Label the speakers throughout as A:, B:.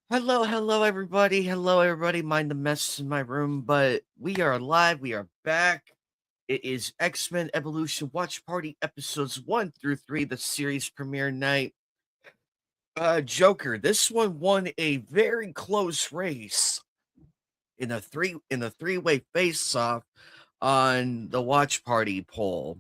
A: Hello, everybody. Hello, everybody. Mind the mess in my room, but we are live. We are back. It is X-Men Evolution Watch Party episodes 1 through 3, the series premiere night. Joker, this one won a very close race in a three-way face-off on the Watch Party poll.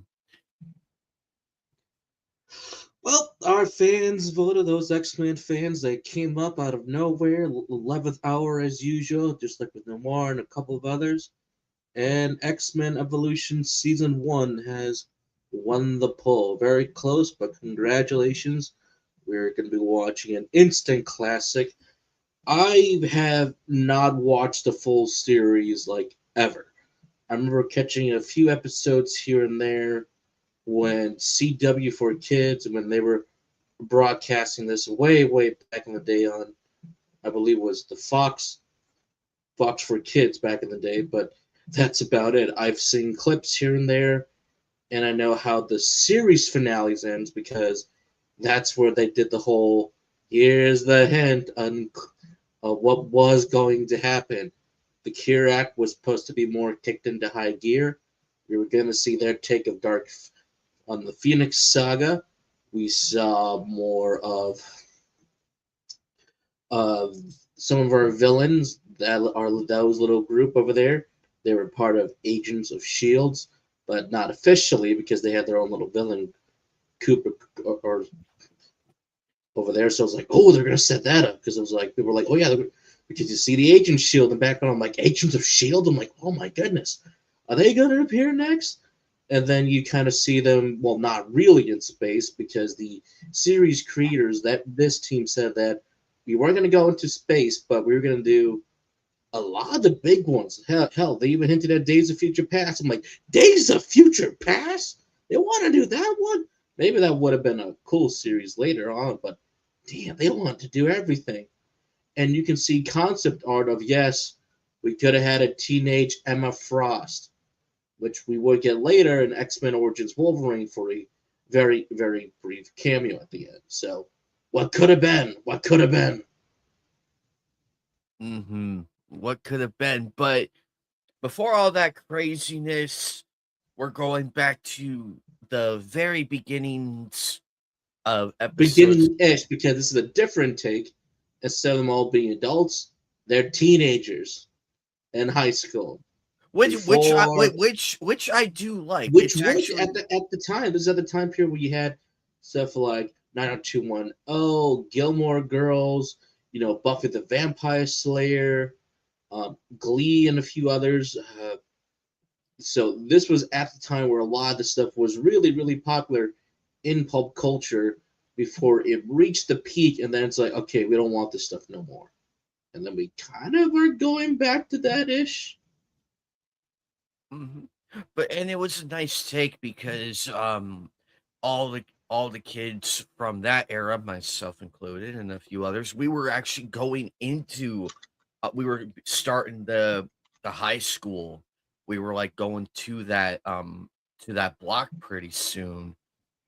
B: Well, our fans voted those X-Men fans. They came up out of nowhere, 11th hour as usual, just like with Noir and a couple of others. And X-Men Evolution Season 1 has won the poll. Very close, but congratulations. We're going to be watching an instant classic. I have not watched the full series, like, ever. I remember catching a few episodes here and there when CW for Kids, when they were broadcasting this way back in the day on, I believe it was the Fox for Kids back in the day, but that's about it. I've seen clips here and there, and I know how the series finales ends because that's where they did the whole here's the hint on what was going to happen. The Cure Act was supposed to be more kicked into high gear. We were going to see their take of Dark on the Phoenix Saga. We saw more of some of our villains that are those little group over there. They were part of Agents of Shields, but not officially because they had their own little villain Cooper or over there. So I was like, oh, they're gonna set that up because it was like people were like, oh yeah, because you see the Agent Shield in the background. I'm like, Agents of Shield. I'm like, oh my goodness, are they gonna appear next? And then you kind of see them, well, not really in space because the series creators that this team said that we weren't going to go into space, but we were going to do a lot of the big ones. Hell, they even hinted at Days of Future Past. I'm like, Days of Future Past? They want to do that one? Maybe that would have been a cool series later on, but damn, they want to do everything. And you can see concept art of, yes, we could have had a teenage Emma Frost, which we would get later in X-Men Origins Wolverine for a very brief cameo at the end. So, what could have been? What could have been?
A: What could have been? But before all that craziness, we're going back to the very beginnings of episodes.
B: Beginning-ish, because this is a different take. Instead of them all being adults, they're teenagers in high school. Before,
A: Which I do like.
B: which
A: It's
B: was
A: actually
B: at the time, this is at the time period where you had stuff like 90210, Gilmore Girls, Buffy the Vampire Slayer, Glee, and a few others. So this was at the time where a lot of the stuff was really popular in pop culture before it reached the peak, and then it's like, okay, we don't want this stuff no more. And then we kind of are going back to that ish.
A: mhm. But and it was a nice take because all the kids from that era, myself included, and a few others, we were actually going into we were starting the high school. We were like going to that block pretty soon.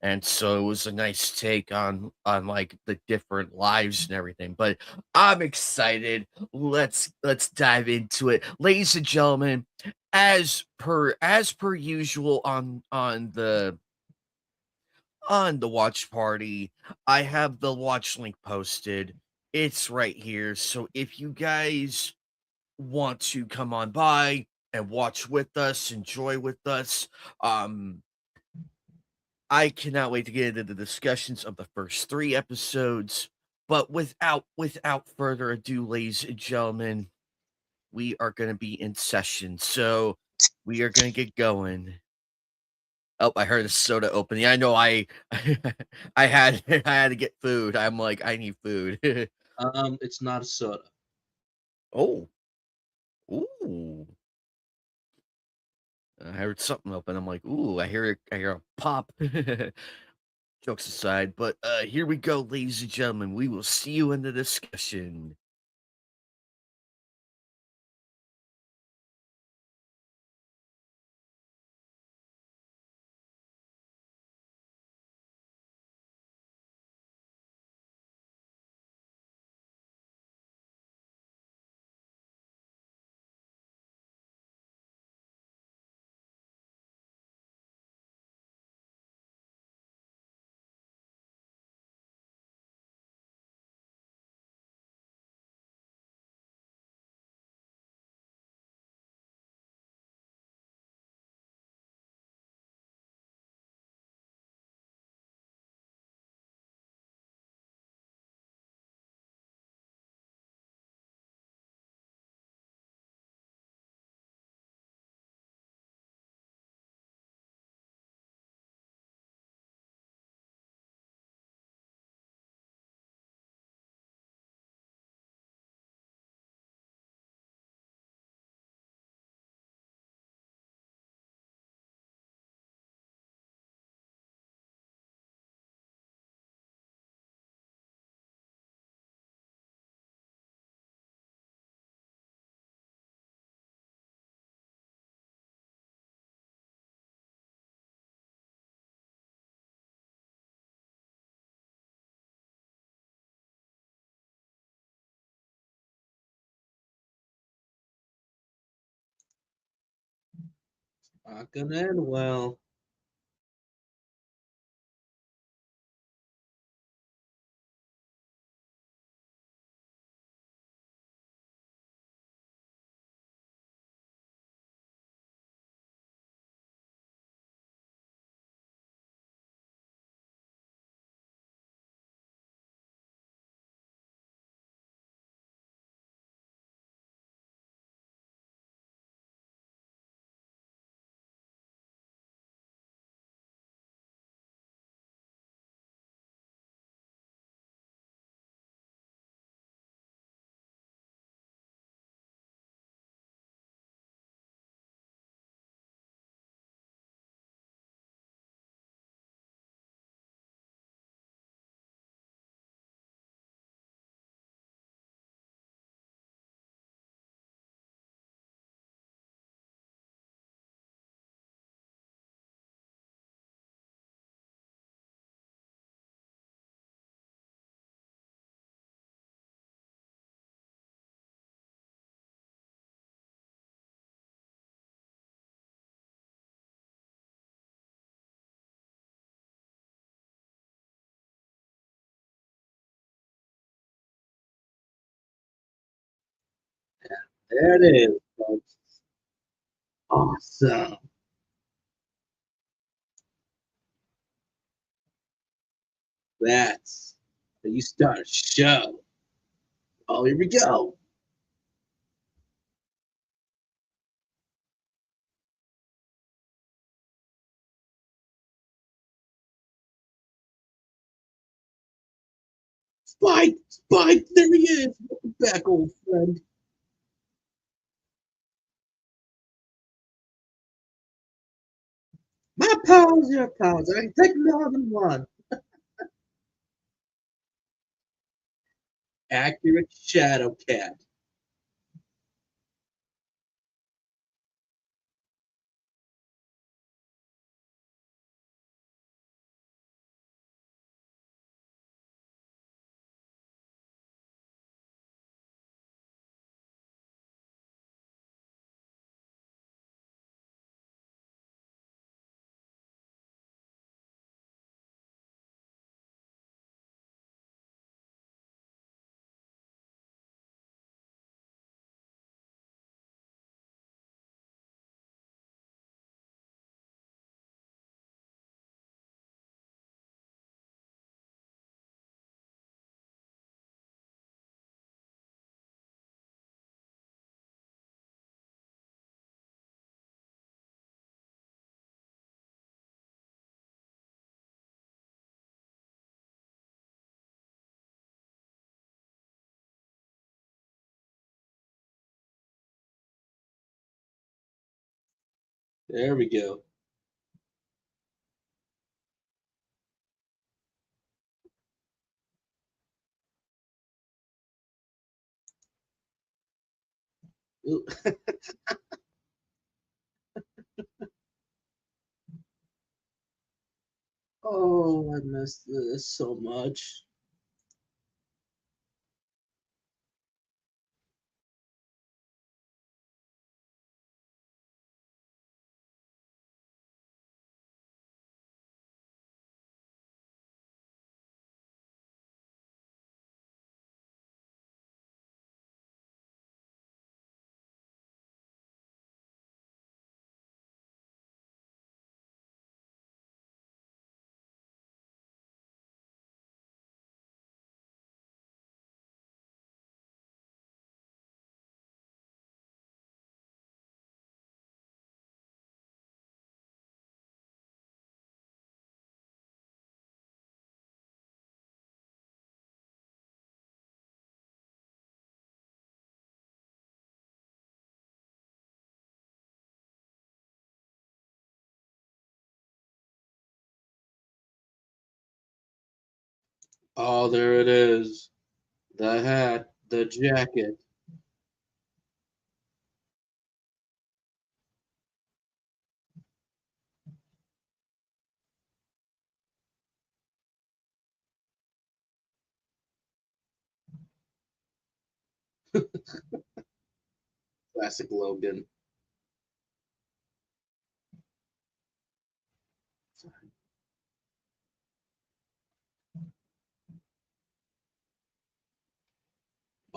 A: And so it was a nice take on like the different lives and everything. But I'm excited. Let's dive into it. Ladies and gentlemen, as per usual on the watch party, I have the watch link posted. It's right here. So if you guys want to come on by and watch with us, enjoy with us, I cannot wait to get into the discussions of the first 3 episodes. But without further ado, ladies and gentlemen, we are gonna be in session. So we are gonna get going. Oh, I heard a soda opening. I know I had I had to get food. I'm like, I need food.
B: It's not a soda.
A: Oh, ooh. I heard something open. I'm like, ooh, I hear a pop. Jokes aside, but here we go, ladies and gentlemen. We will see you in the discussion.
B: Not gonna end well. There it is, folks. Awesome. That's how you start a show. Oh, here we go. Spike, Spike, there he is. Welcome back, old friend. My pals, your pals. I can take more than one. Accurate Shadow Cat. There we go. Oh, I missed this so much. Oh, there it is. The hat, the jacket. Classic Logan.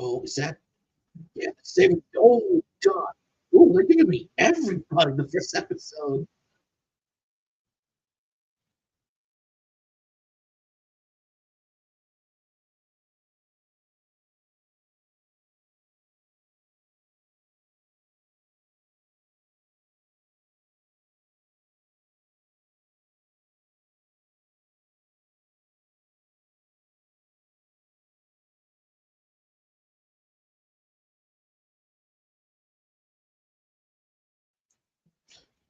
B: Oh, is that yeah? Same. Oh God. Oh, they're giving me everybody in the first episode.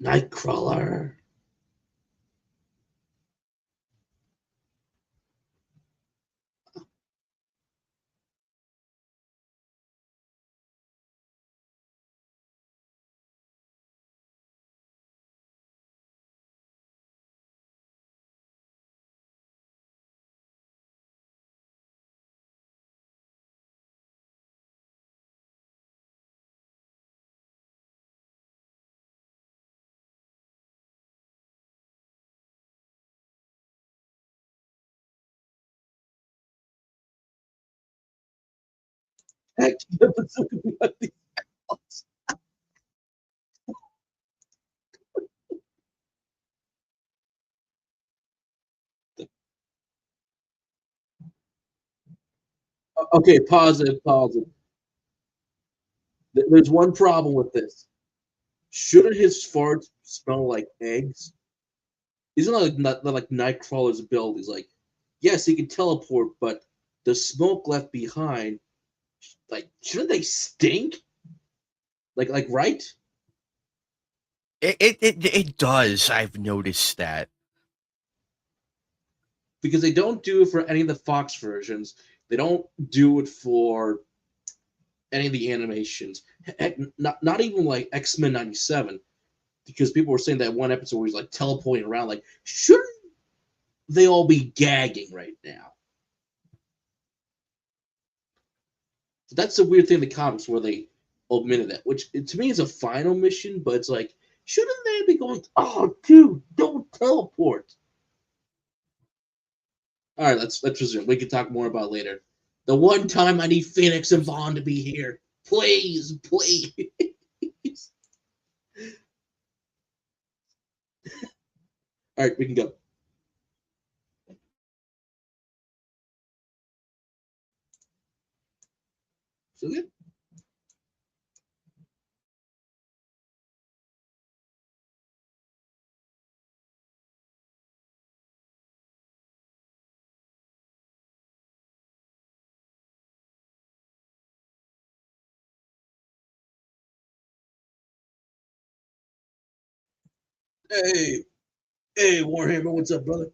B: Nightcrawler. Heck, okay, pause it. Pause it. There's one problem with this. Shouldn't his farts smell like eggs? Isn't that like not like Nightcrawler's build? He's like, yes, he can teleport, but the smoke left behind, like, shouldn't they stink? Like right?
A: It does. I've noticed that.
B: Because they don't do it for any of the Fox versions. They don't do it for any of the animations. Heck, not even like X-Men '97, because people were saying that one episode where he's like teleporting around. Like, shouldn't they all be gagging right now? So that's a weird thing in the comics where they omitted that, which to me is a final mission, but it's like, shouldn't they be going, oh, dude, don't teleport? All right, let's resume. We can talk more about it later. The one time I need Phoenix and Vaughn to be here. Please, please. All right, we can go. So good. Hey, hey, Warhammer, what's up, brother?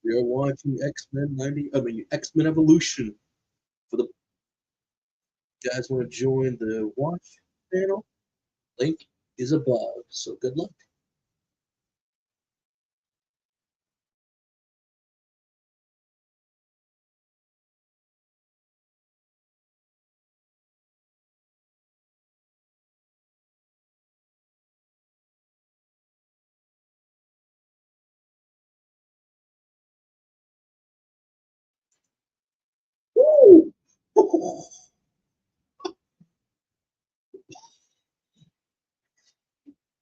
B: We are watching X-Men 90. I mean, X-Men Evolution. For the guys want to join the watch channel, link is above. So good luck. Woo!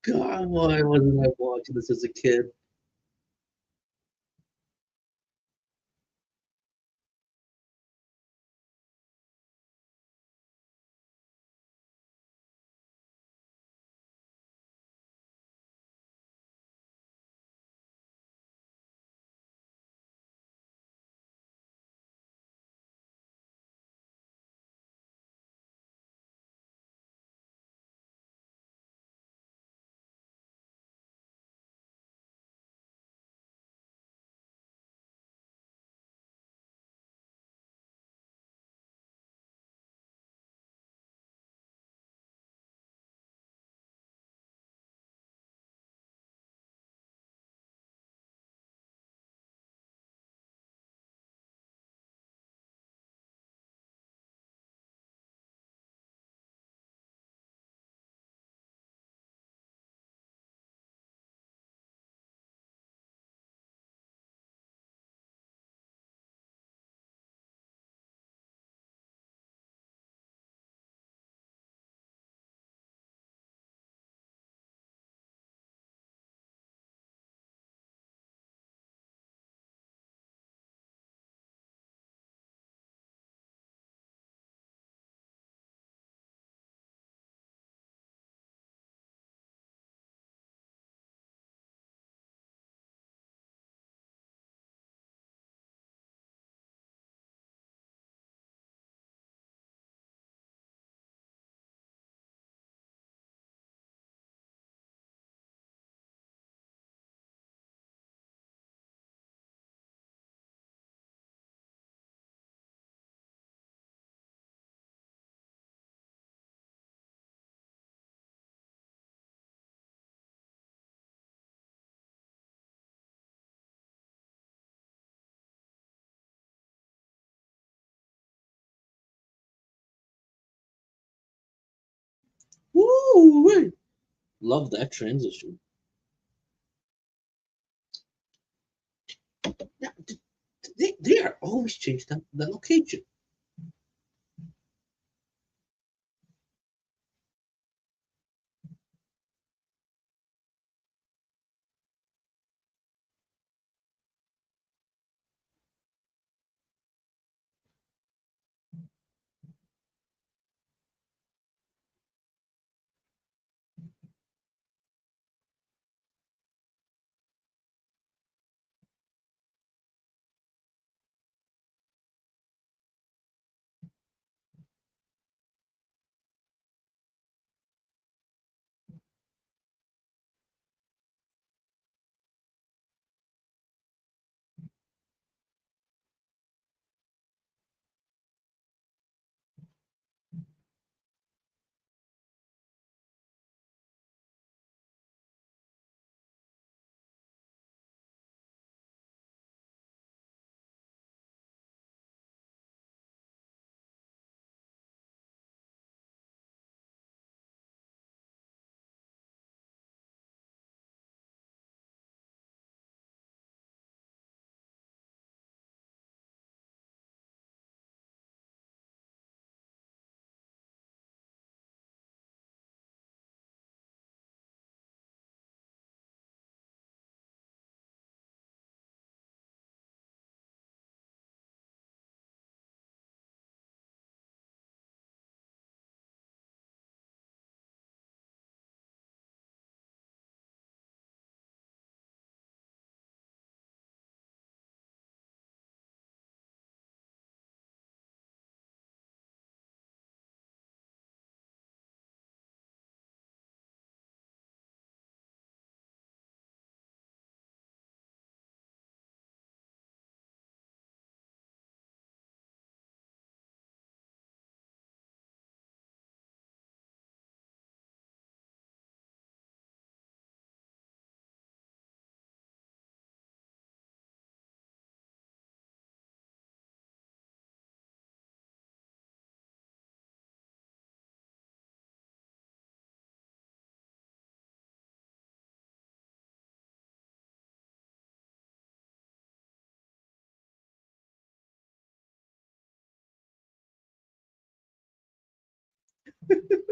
B: God, why wasn't I watching this as a kid? Woo! Love that transition. Yeah, they are always changed the location.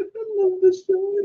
B: I love this show.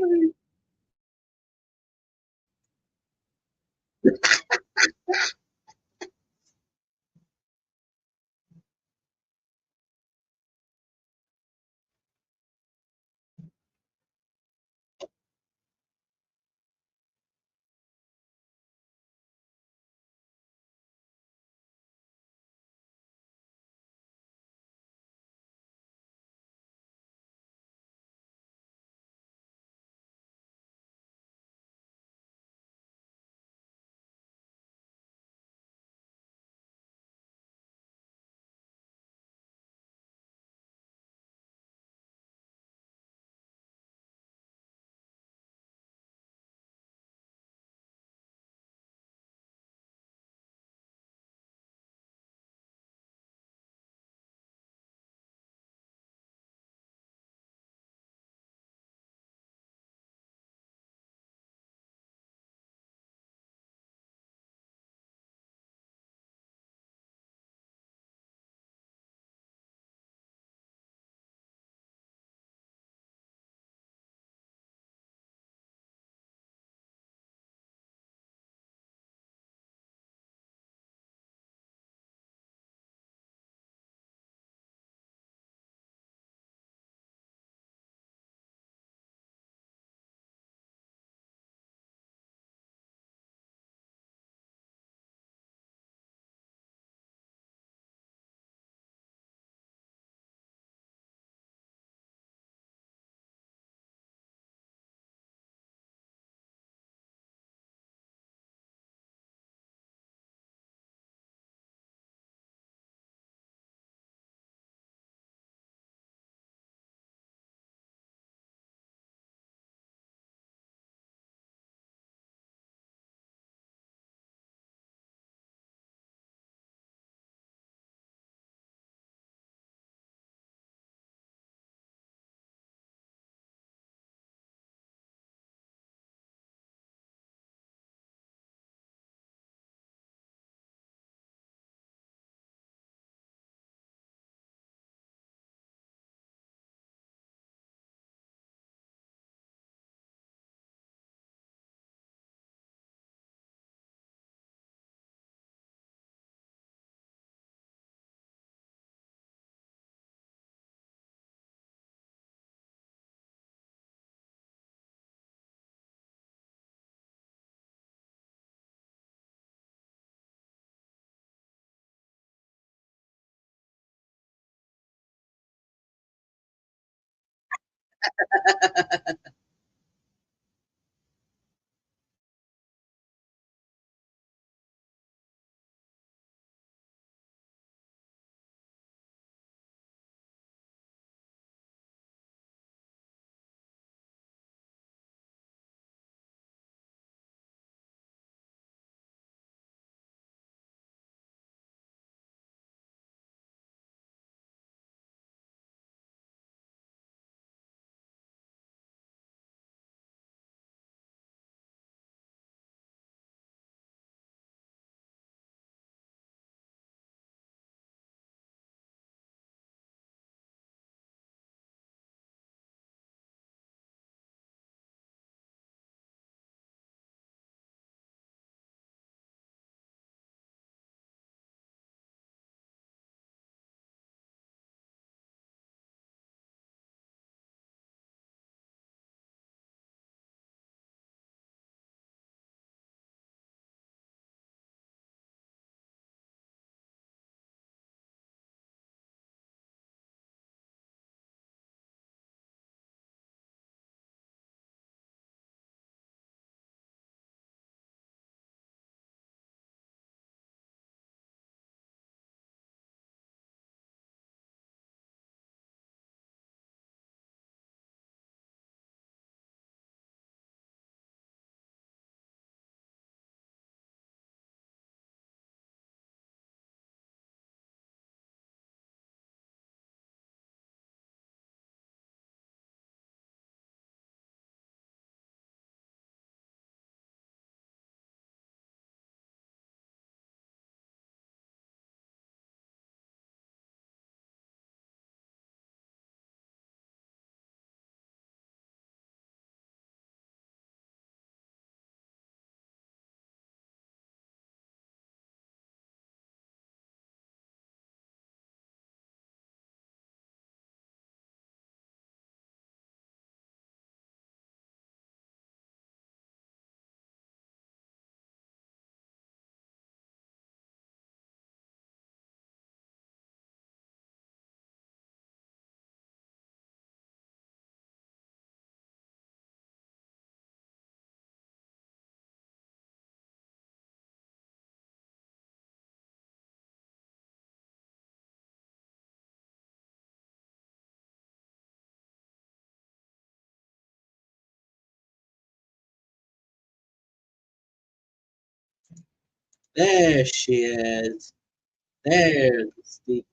B: There she is. There's the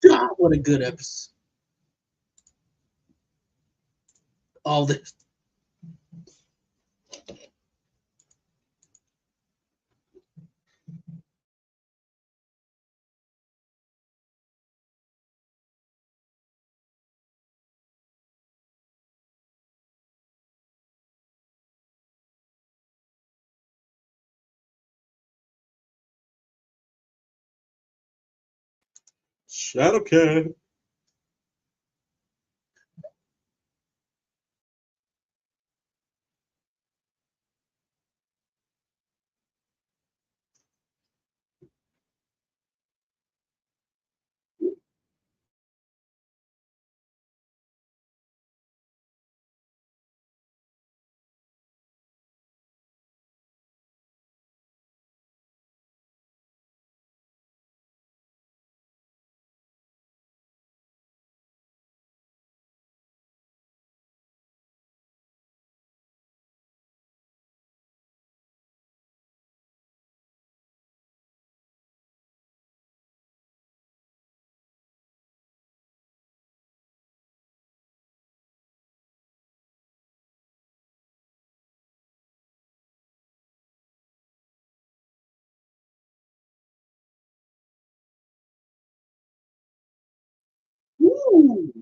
B: God, what a good episode. All this. Shadowcat. Woo!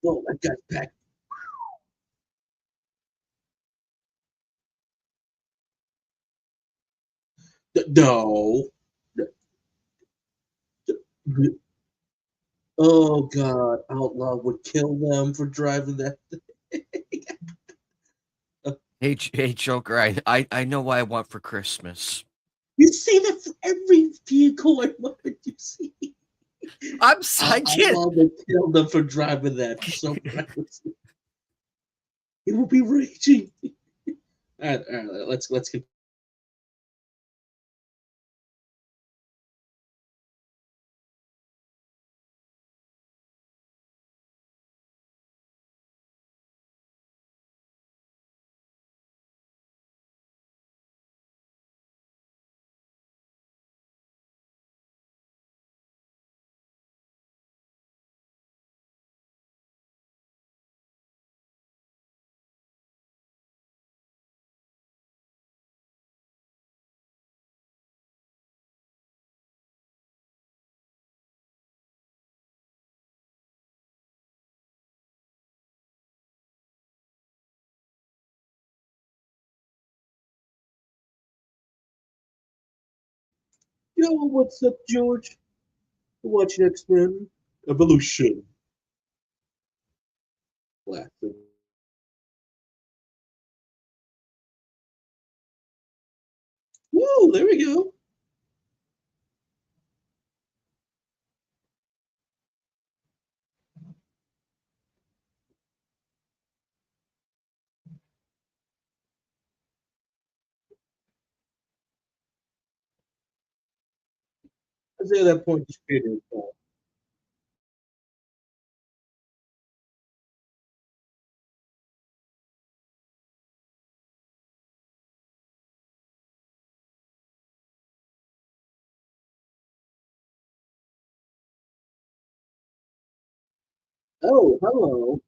B: Oh, that guy's back. No. Oh God, Outlaw would kill them for driving that.
A: Hey, Joker, I know what I want for Christmas.
B: You see that for every vehicle I wanted to see.
A: I can't.
B: Outlaw would kill them for driving that so recklessly. He will be raging. All right, let's continue. Yo, what's up, George? Watching X-Men Evolution. Classic. Whoa, there we go. I say at that point, just create a Oh, hello.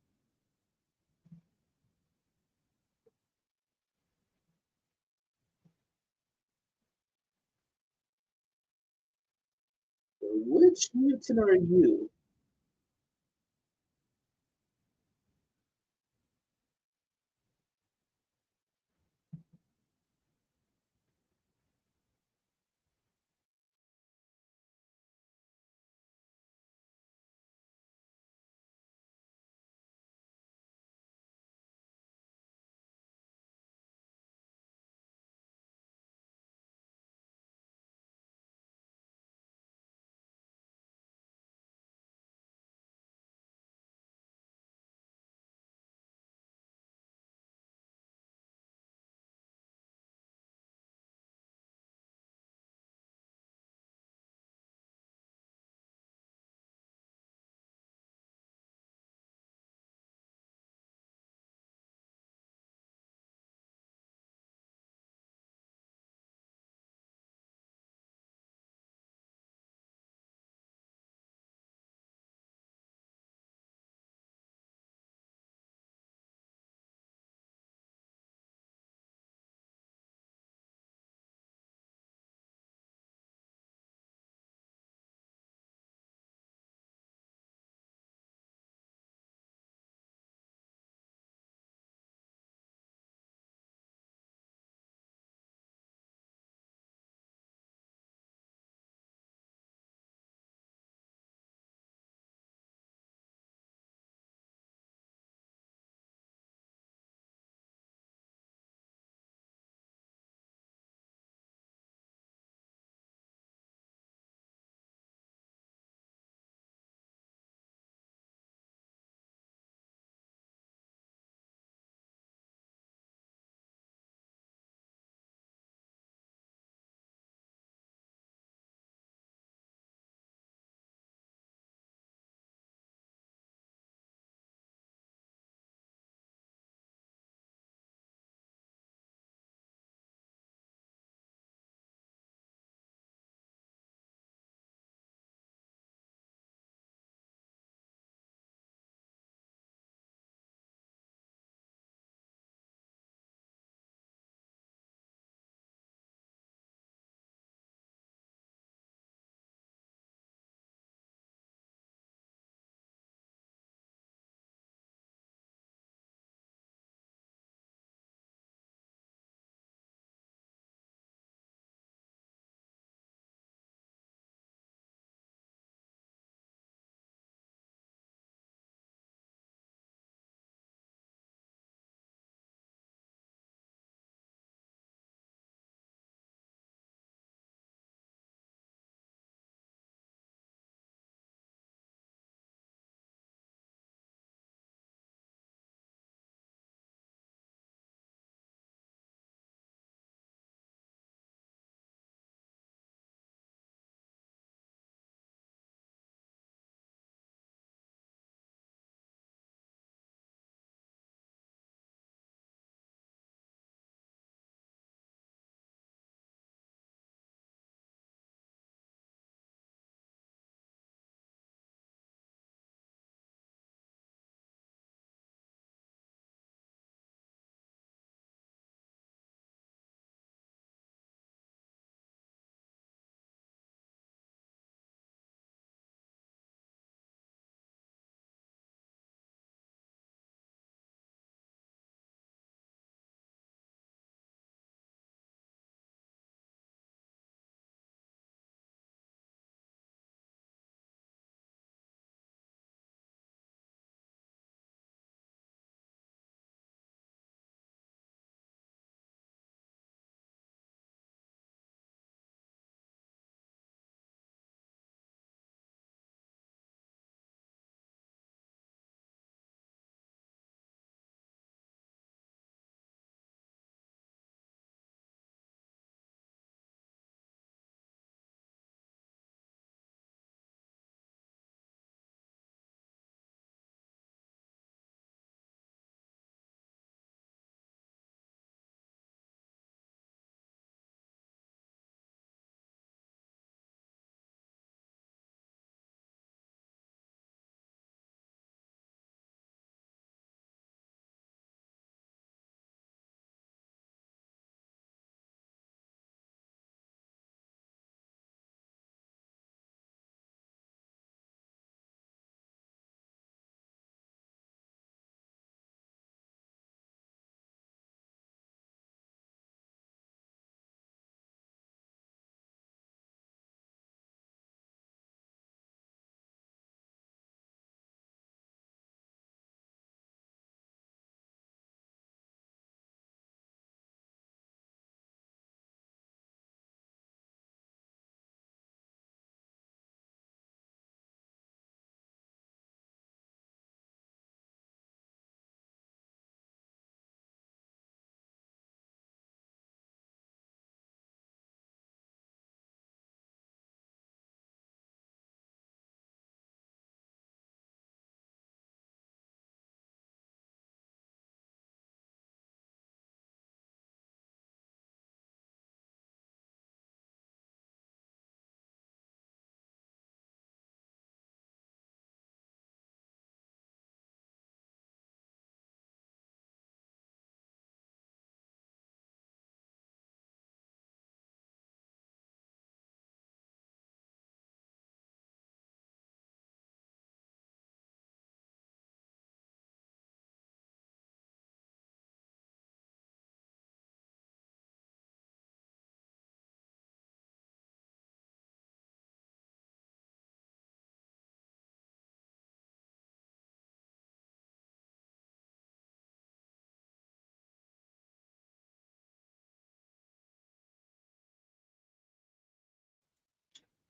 B: Which mutant are you?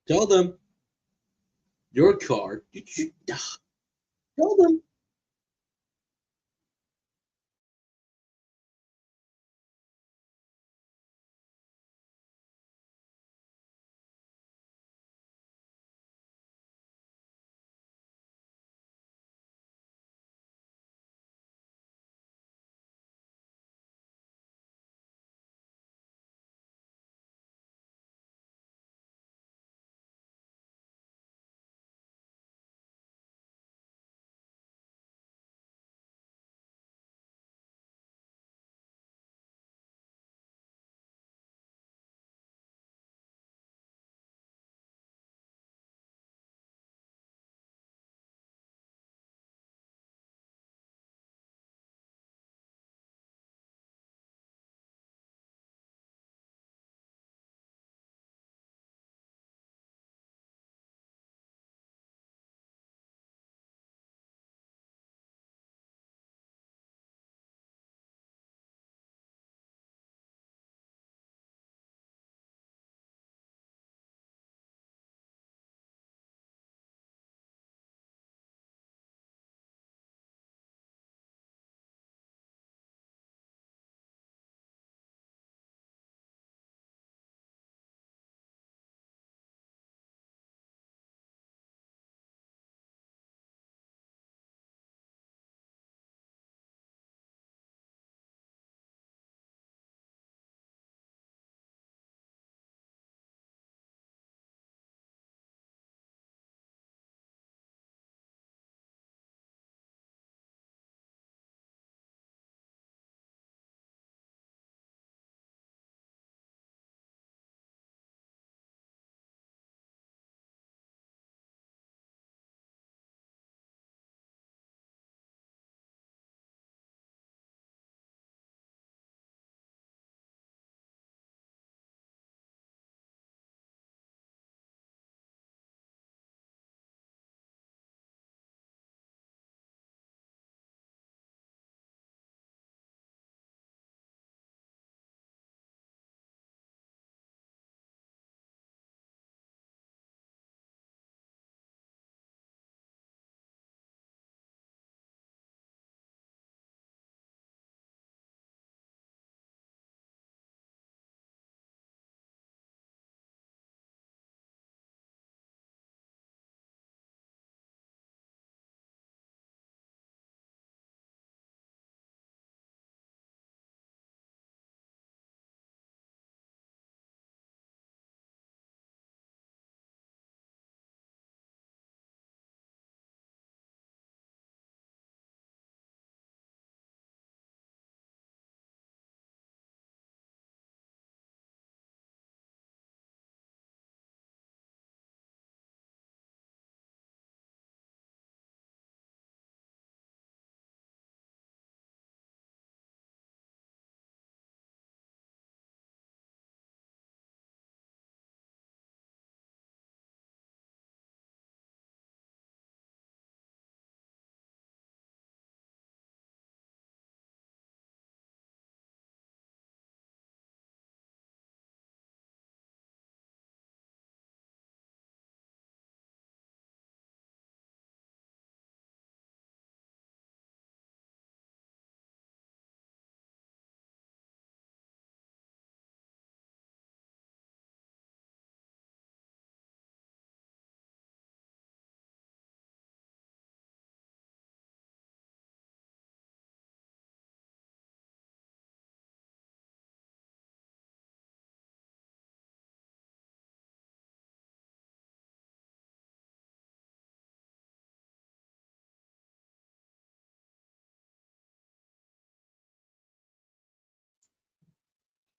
B: Tell them your car. Tell them.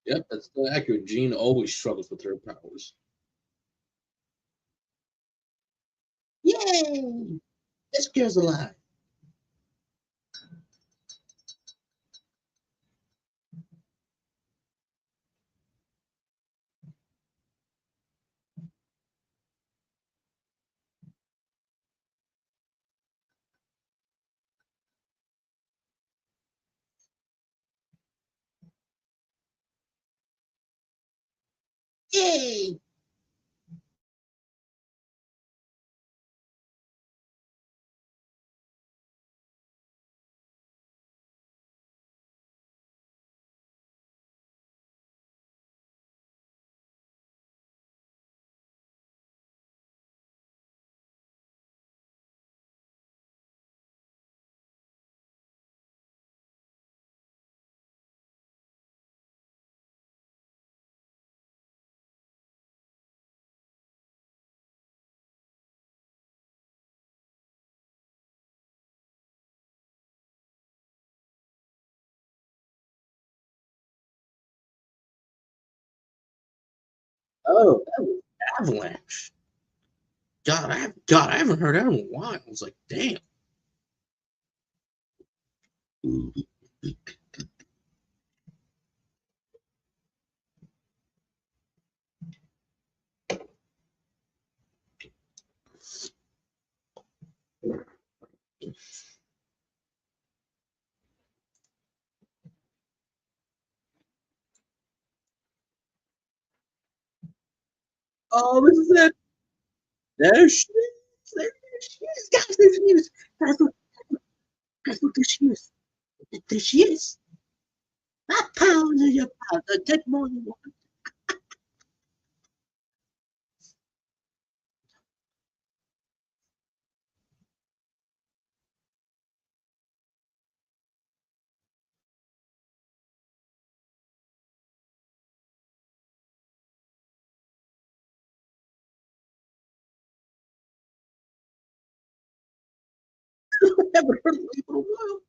B: Yep, that's still accurate. Jean always struggles with her powers. Yay! This girl's alive. Yay! Oh, that was Avalanche. I haven't heard that in a while. I was like, damn. Oh, this is it. There she is. There she is. Guys, there she is. Guys, look, there she is. There she is. Not pounds of your pounds. I take more than one. I haven't heard of her in a while.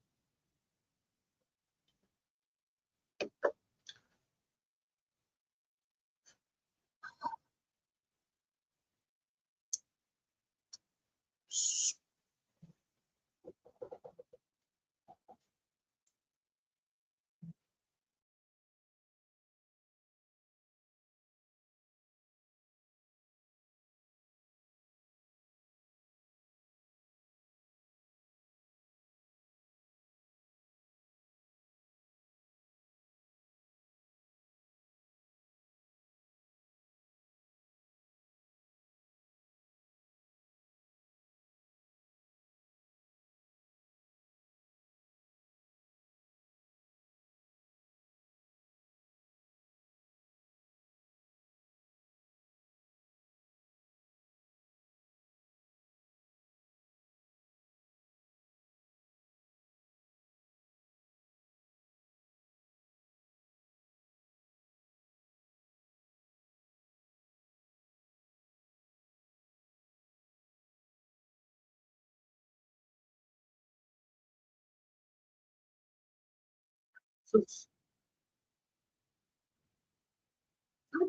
B: So,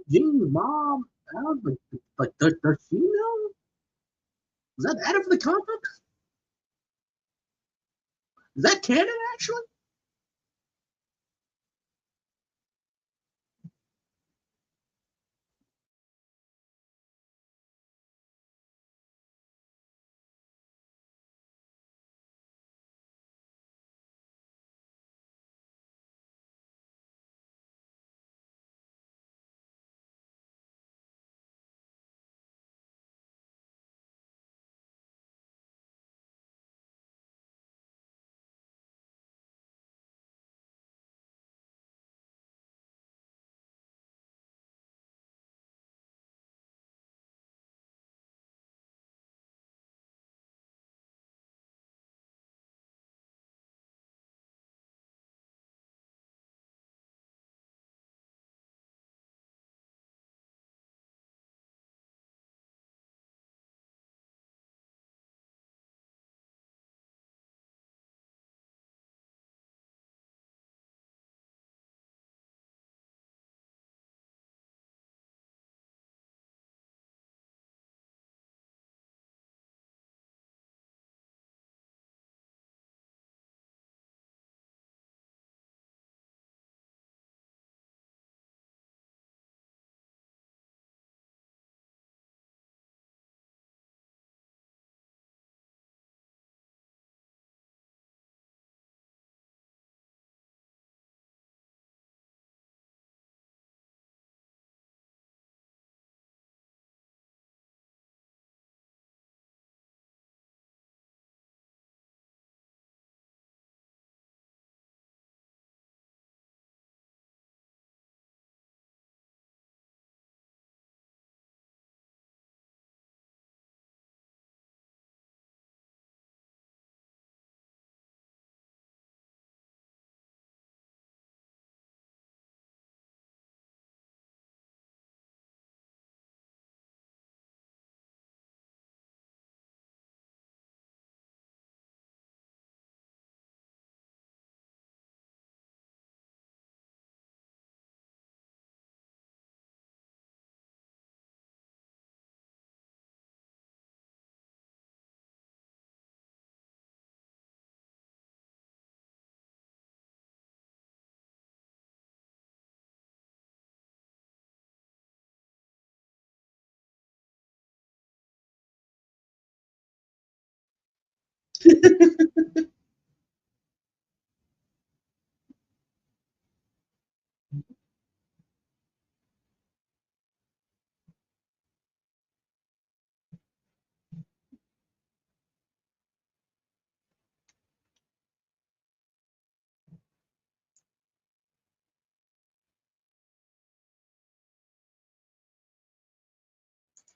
B: Jean's mom, like, does she know? Is that added for the comic book? Is that canon, actually?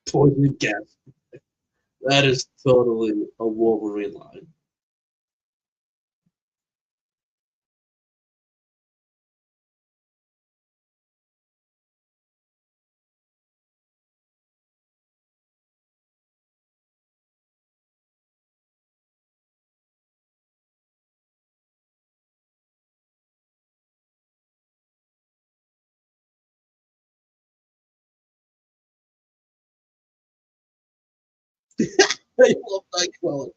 B: Poison gas. That is totally a Wolverine line. I love Nightcrawler.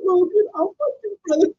B: Logan, I'll fucking brother.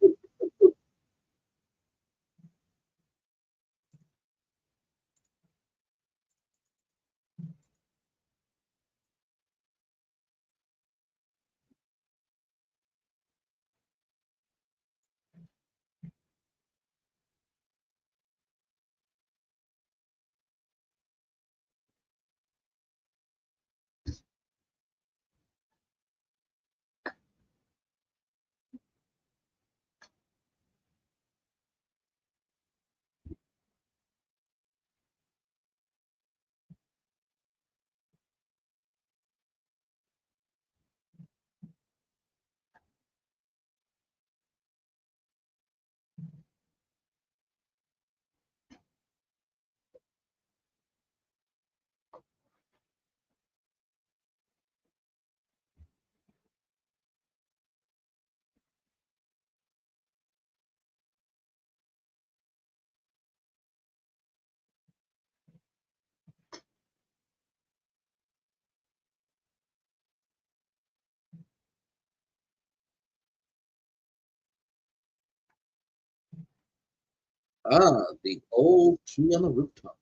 B: Ah, the old tree on the rooftop.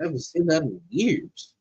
B: I haven't seen that in years.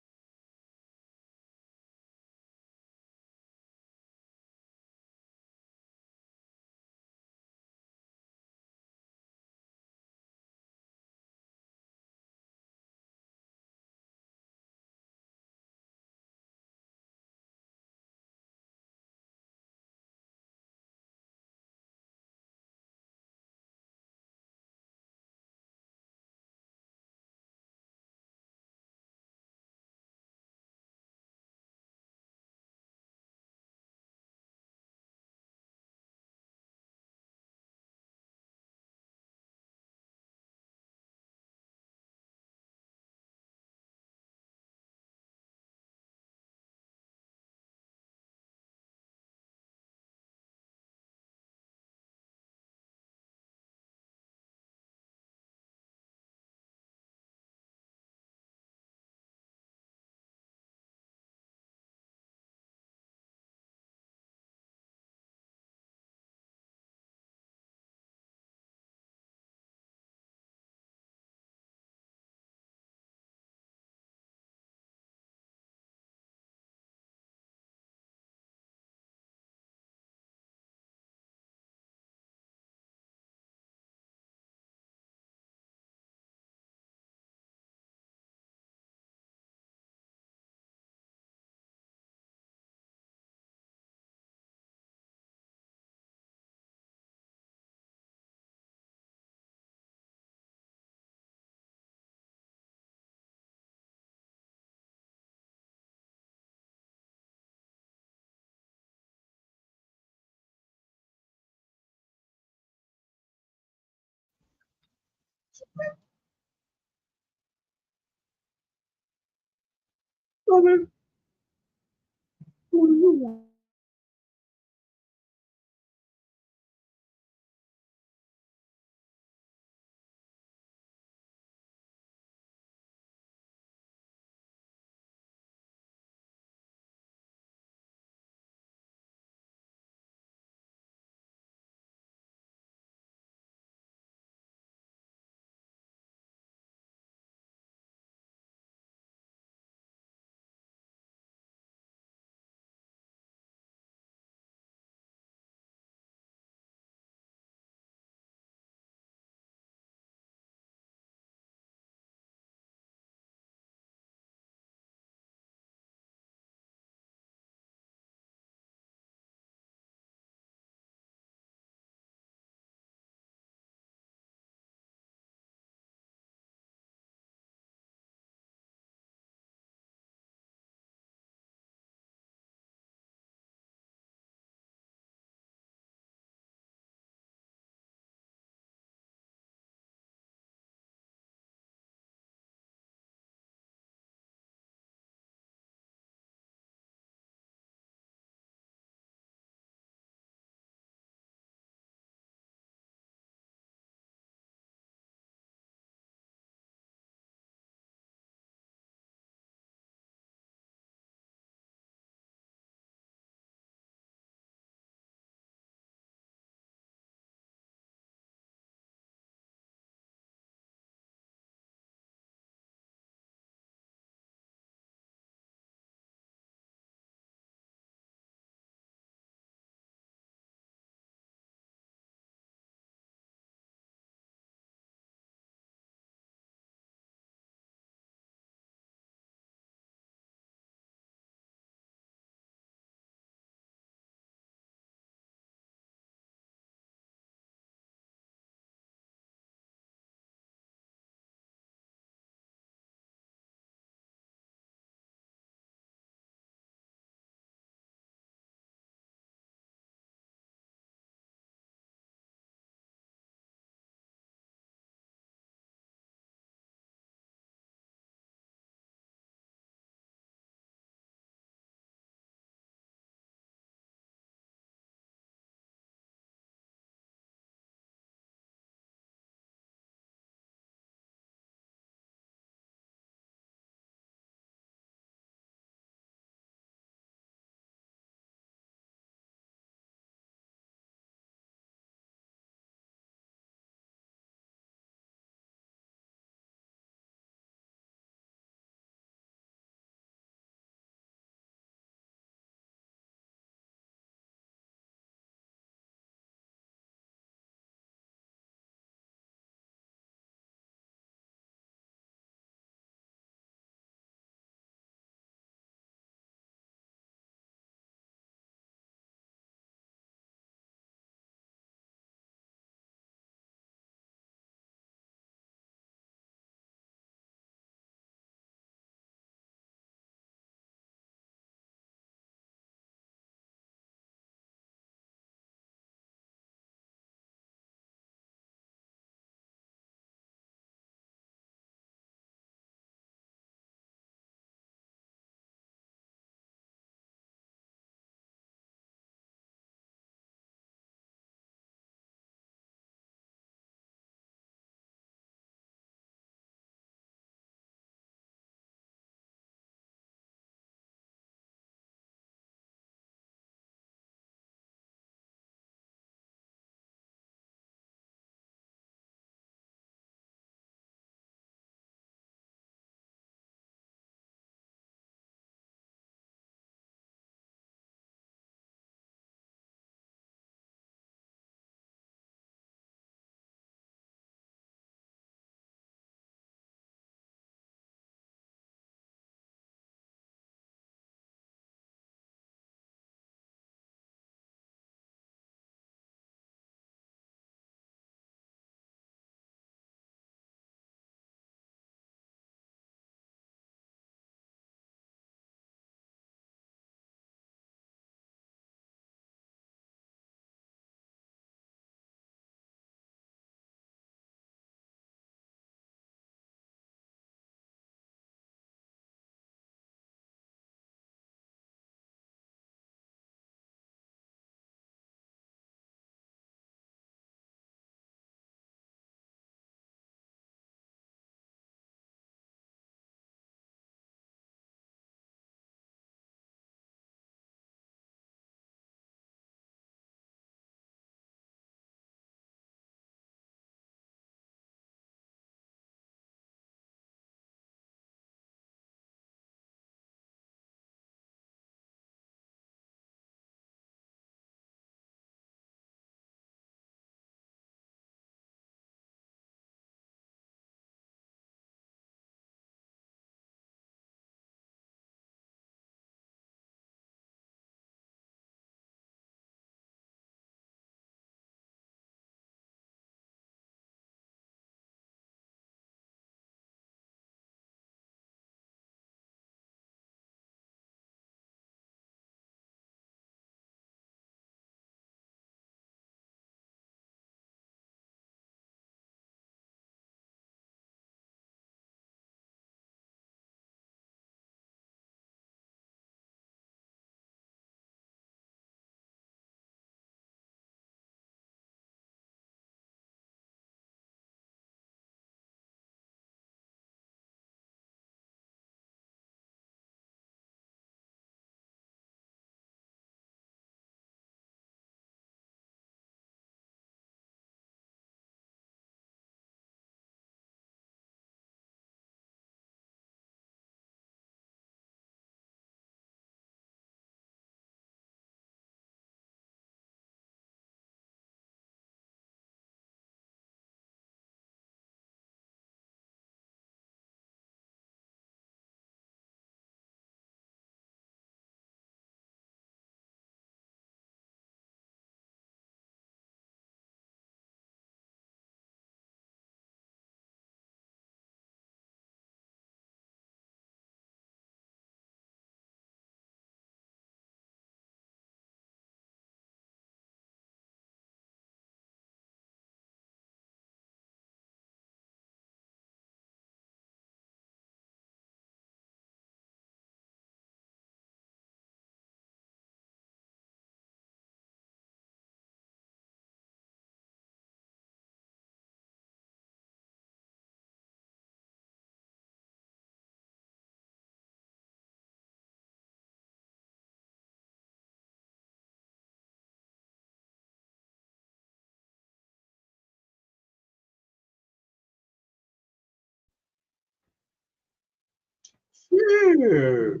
B: Sure.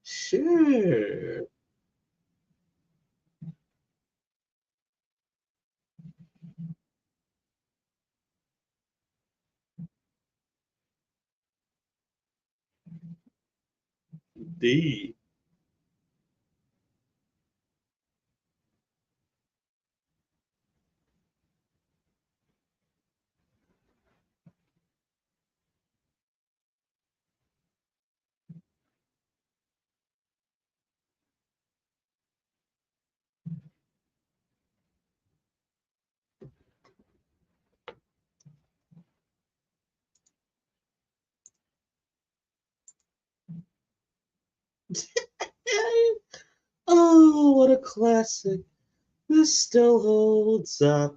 B: Sure. D. Oh, what a classic. This still holds up.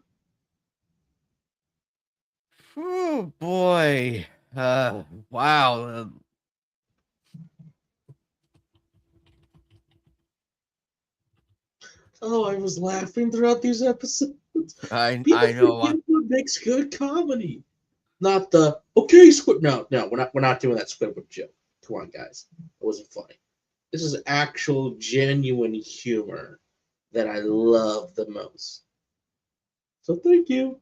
A: Oh boy. Wow.
B: Oh, I was laughing throughout these episodes. People
A: I know.
B: forget what makes good comedy. Not the okay squid. No, no, we're not doing that Squidward joke. Come on, guys, it wasn't funny. This is actual genuine humor that I love the most. So thank you.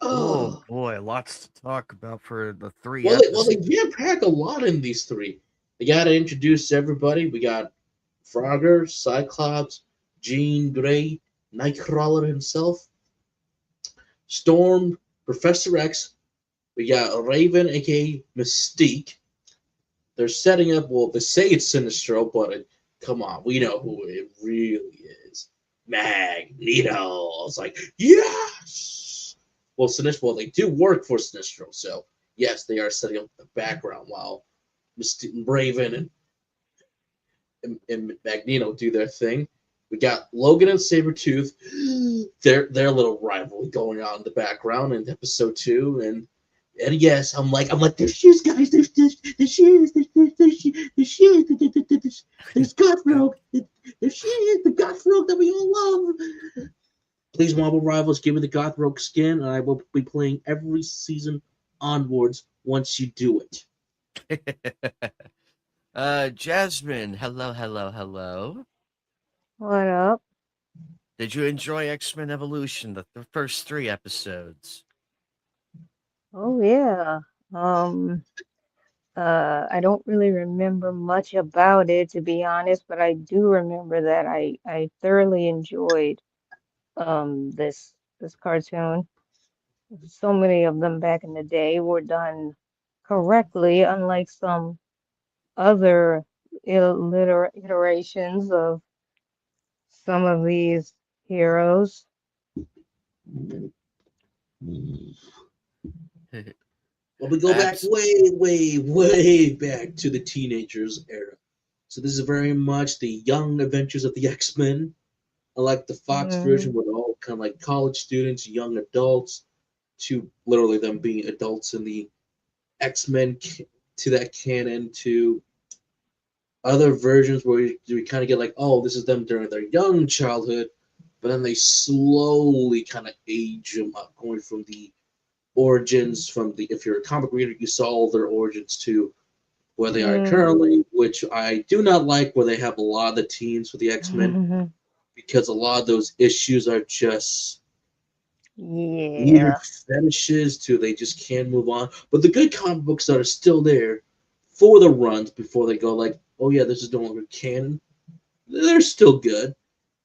A: Oh
B: Oh,
A: boy, lots to talk about for the three
B: well, they
A: episodes.
B: jam pack a lot in these three. They got to introduce everybody. We got Frogger, Cyclops, Jean Grey, Nightcrawler himself, Storm, Professor X. We got Raven, aka Mystique. They're setting up. Well, they say it's Sinestro, but come on, we know who it really is. Magneto. I was like, yes. Well, Sinestro. Well, they do work for Sinestro, so yes, they are setting up the background while Raven and Magneto do their thing. We got Logan and Sabretooth, their little rivalry going on in the background in episode 2, and yes, I'm like, there's shoes, guys, there's shoes, there's shoes, there's Gothrogue, there's shoes, the Gothrogue that we all love. Please, Marvel Rivals, give me the Gothrogue skin, and I will be playing every season onwards once you do it.
A: Jasmine, hello, hello, hello.
C: What up?
A: Did you enjoy X-Men Evolution, the first three episodes?
C: Oh yeah. Um I don't really remember much about it to be honest, but I do remember that I thoroughly enjoyed this cartoon. So many of them back in the day were done correctly, unlike some other iterations of some of these heroes.
B: Well, we go back
A: Abs-
B: way, way, way back to the teenagers era. So this is very much the young adventures of the X-Men. Unlike the Fox version,
C: Mm,
B: where they're all kind of like college students, young adults, to literally them being adults in the X-Men to that canon, to other versions where we kind of get like, oh, this is them during their young childhood, but then they slowly kind of age them up, going from the origins from the if you're a comic reader, you saw all their origins to where they are
C: mm.
B: currently, which I do not like where they have a lot of the teams for the X-Men because a lot of those issues are just either
C: Yeah.
B: fetishes to they just can't move on. But the good comic books that are still there for the runs before they go like, oh yeah, this is no longer canon, they're still good.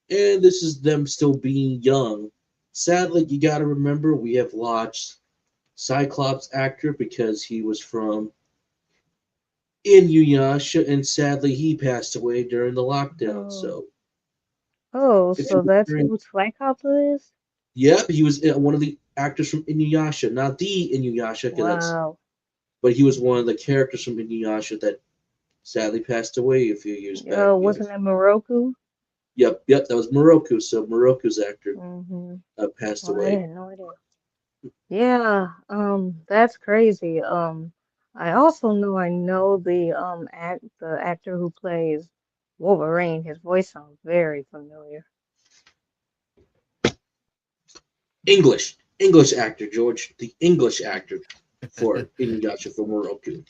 B: And this is them still being young. Sadly, you gotta remember we have lost Cyclops actor because he was from Inuyasha, and sadly he passed away during the lockdown.
C: Oh.
B: So
C: Oh,
B: if you
C: so
B: were
C: that's
B: wondering,
C: who Cyclops is?
B: yep, he was one of the actors from Inuyasha, not the Inuyasha, because that's,
C: Wow.
B: but he was one of the characters from Inuyasha that sadly passed away a few years back.
C: Oh,
B: Yes.
C: wasn't it Moroku?
B: Yep, that was Moroku. So Moroku's actor
C: Mm-hmm.
B: passed
C: Well, I
B: away.
C: had no idea. Yeah, that's crazy. I know the actor who plays Wolverine. His voice sounds very familiar.
B: English actor, George, the English actor. for Inuyasha for Moroku.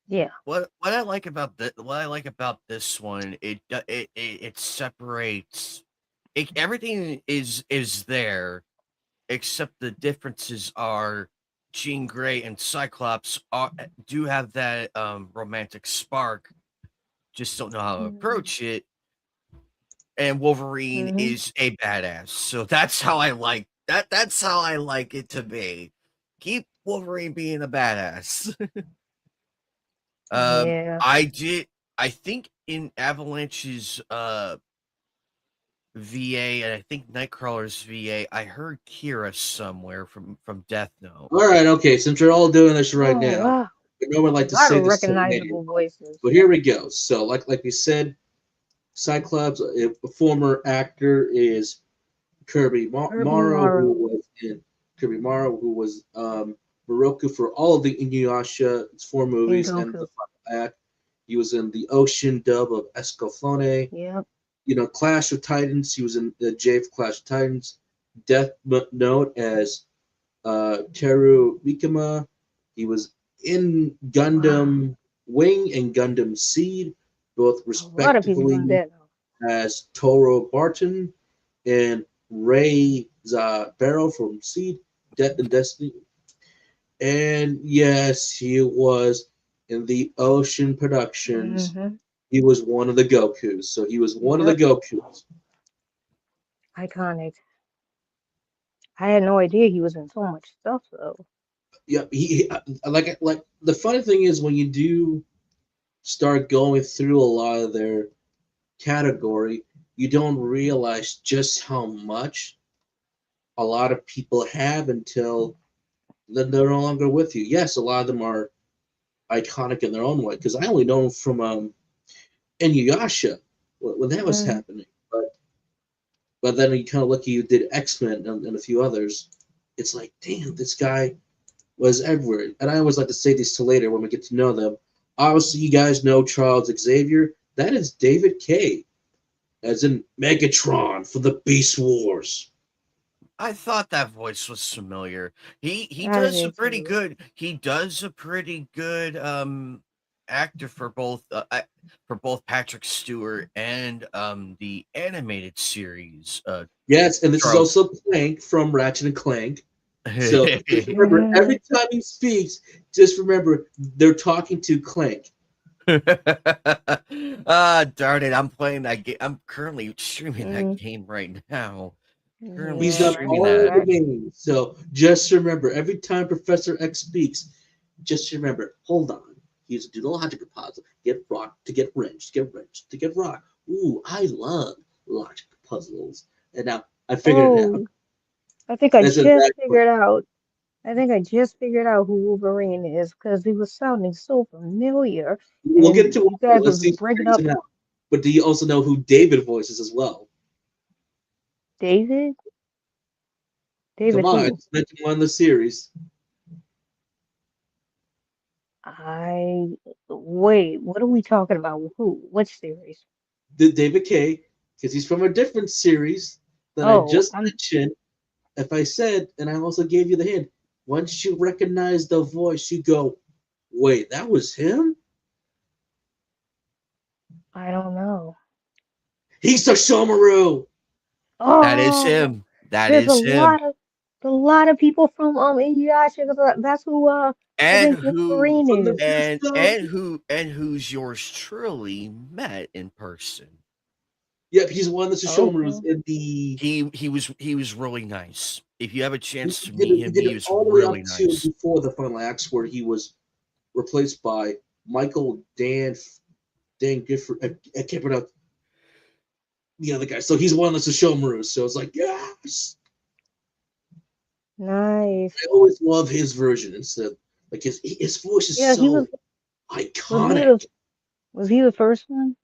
C: Yeah.
A: What I like about this one, it separates. Everything is there, except the differences are Jean Grey and Cyclops do have that romantic spark, just don't know how to approach it. And Wolverine
C: Mm-hmm.
A: is a badass, so that's how I like that. That's how I like it to be. Keep Wolverine being a badass.
C: Yeah.
A: I did. I think in Avalanche's VA, and I think Nightcrawler's VA, I heard Kira somewhere from Death Note.
B: All right, okay. Since you're all doing this right
C: Oh
B: now,
C: wow.
B: no one
C: A
B: like to
C: lot
B: say
C: of
B: this to the name.
C: recognizable voices.
B: But here we go. So, like we said, Cyclops, a former actor, is
C: Kirby Morrow.
B: Kirby Morrow, who was Moroku for all of the Inuyasha 4 movies and the
C: Goku.
B: final act. He was in the Ocean dub of Escaflowne.
C: Yep.
B: Clash of Titans. He was in the J for Clash of Titans. Death Note as Teru Mikama. He was in Gundam Wing and Gundam Seed, both
C: A lot of people from
B: respectively
C: that.
B: as Toro Barton and Ray Zabaro from Seed, Death and Destiny. And yes, he was in the Ocean Productions.
C: Mm-hmm.
B: He was one of the Gokus. So he was one of the
C: Yep.
B: Gokus.
C: Iconic. I had no idea he was in so much stuff though.
B: Yeah, he like the funny thing is when you do start going through a lot of their category, you don't realize just how much a lot of people have until they're no longer with you. Yes, a lot of them are iconic in their own way. Because I only know them from Inuyasha when that was
C: Mm-hmm.
B: happening. But then you kind of look at you did X-Men and a few others. It's like, damn, this guy was everywhere. And I always like to say this to later when we get to know them. Obviously, you guys know Charles Xavier. That is David K. as in Megatron for the Beast Wars.
A: I thought that voice was familiar. He
C: I
A: does a
C: did
A: pretty
C: too.
A: good. He does a pretty good actor for both Patrick Stewart and the animated series.
B: Yes, and this is
A: Charles.
B: also Clank from Ratchet and Clank. So just remember, every time he speaks, just remember they're talking to Clank.
A: Darn it! I'm playing that game. I'm currently streaming that
C: Mm,
A: game right now. Currently
B: He's
C: yeah,
B: done
A: streaming
B: all
A: that.
B: the games. So just remember, every time Professor X speaks, just remember, hold on. He's do the logical puzzle. Get rock to get wrench, to get wrench, to get rock. Ooh, I love logical puzzles. And now I figured it out.
C: Oh, I think I
B: That's
C: just
B: exactly
C: figured out. I think I just figured out who Wolverine is because he was sounding so familiar,
B: we'll get
C: and
B: into it.
C: you guys
B: Let's
C: was
B: see if
C: bringing
B: figures
C: up
B: it out. But do you also know who David voices as well?
C: David.
B: Come
C: David
B: on, I
C: who?
B: just mentioned one of the series.
C: I wait. What are we talking about? Who? Which series?
B: The David K, because he's from a different series that I
C: Oh,
B: just mentioned. If I said, and I also gave you the hint, once you recognize the voice, you go, wait, that was him?
C: I don't know.
B: He's the Shomaru!
A: That is
C: Oh,
A: him. That
C: there's
A: is him.
C: a lot of people from Inuyasha. That's who I
A: And
C: think
A: who
C: Wolverine
B: From the
C: is.
B: first
A: and who's yours truly met in person.
B: Yep, he's one of the Shomarus
C: Okay.
B: in the.
A: He was really nice. If you have a
B: He
A: chance to
B: did
A: meet
B: it, he
A: him,
B: did
A: he
B: it
A: was
B: all the way
A: really
B: up to
A: nice.
B: before the final acts where he was replaced by Michael Dan Gifford. I can't pronounce the other guy. So he's one of the Shomarus. So it's like, yes!
C: Nice.
B: I always love his version instead. Like his voice is
C: Yeah,
B: so
C: was he
B: iconic.
C: the was he the first one?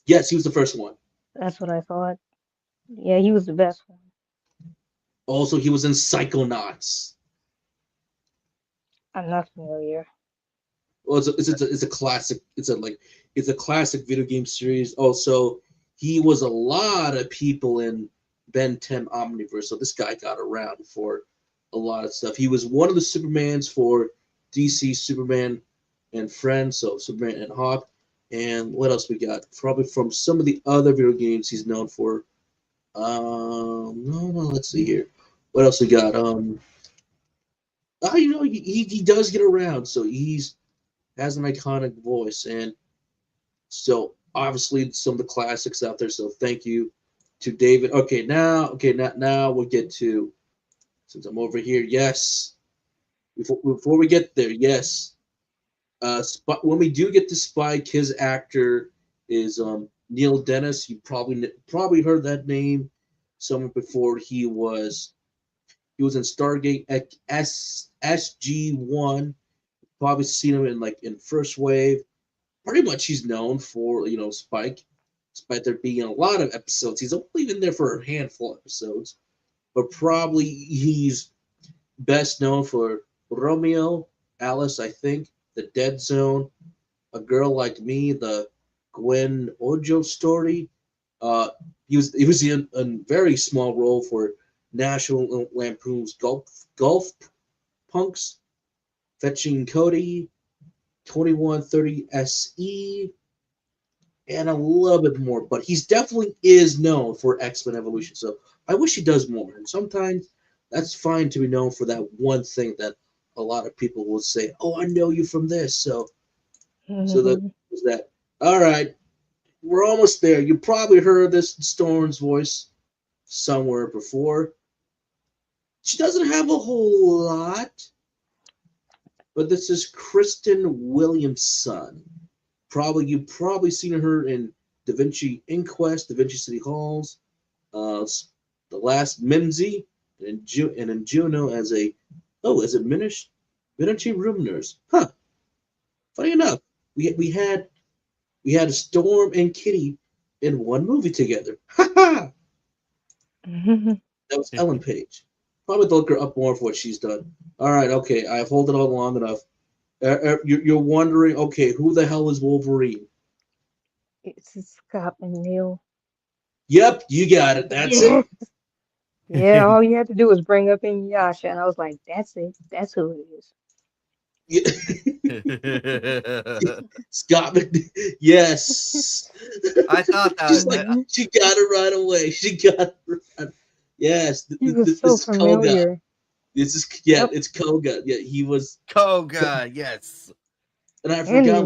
B: Yes, he was the first one.
C: That's what I thought. Yeah, he was the best one.
B: Also, he was in Psychonauts.
C: I'm not familiar.
B: Well, it's a classic. It's a classic video game series. Also, he was a lot of people in Ben 10 Omniverse. So this guy got around for a lot of stuff. He was one of the Supermans for DC Superman and Friends, so Superman and Hawk. And what else we got? Probably from some of the other video games he's known for. No, let's see here. What else we got? He does get around, so he's has an iconic voice, and so obviously some of the classics out there. So thank you to David. Now we'll get to, since I'm over here. Yes, before we get there, yes. When we do get to Spike, his actor is Neil Dennis. You probably heard that name somewhere before. He was in Stargate SG-1. Probably seen him in First Wave. Pretty much he's known for Spike, despite there being a lot of episodes. He's only been there for a handful of episodes, but probably he's best known for Romeo, Alice, I think, The Dead Zone, A Girl Like Me, the Gwen Ojo story. He was in a very small role for National Lampoon's Golf Punks, Fetching Cody, 2130 SE, and a little bit more. But he's definitely is known for X-Men Evolution. So I wish he does more. And sometimes that's fine to be known for that one thing that a lot of people will say, "Oh, I know you from this." So that was that. All right, we're almost there. You probably heard this Storm's voice somewhere before. She doesn't have a whole lot, but this is Kristen Williamson. You've probably seen her in Da Vinci Inquest, Da Vinci City Halls, The Last Mimsy, and in Juno as a miniature room nurse. Huh. Funny enough, we had Storm and Kitty in one movie together. Ha ha! That was Ellen Page. Probably look her up more for what she's done. All right, okay, I've held it on long enough. You're wondering, okay, who the hell is Wolverine?
C: It's Scott McNeil.
B: Yep, you got it. That's it.
C: Yeah, all you had to do was bring up Inuyasha, and I was like, that's it. That's who it is.
B: Scott McNeil. Yes.
A: I thought that.
B: She got it right away. She got it right. Yes.
C: He was so familiar.
B: Yep. It's Koga. Yeah, he was
A: Koga. Yes.
B: And I forgot
C: the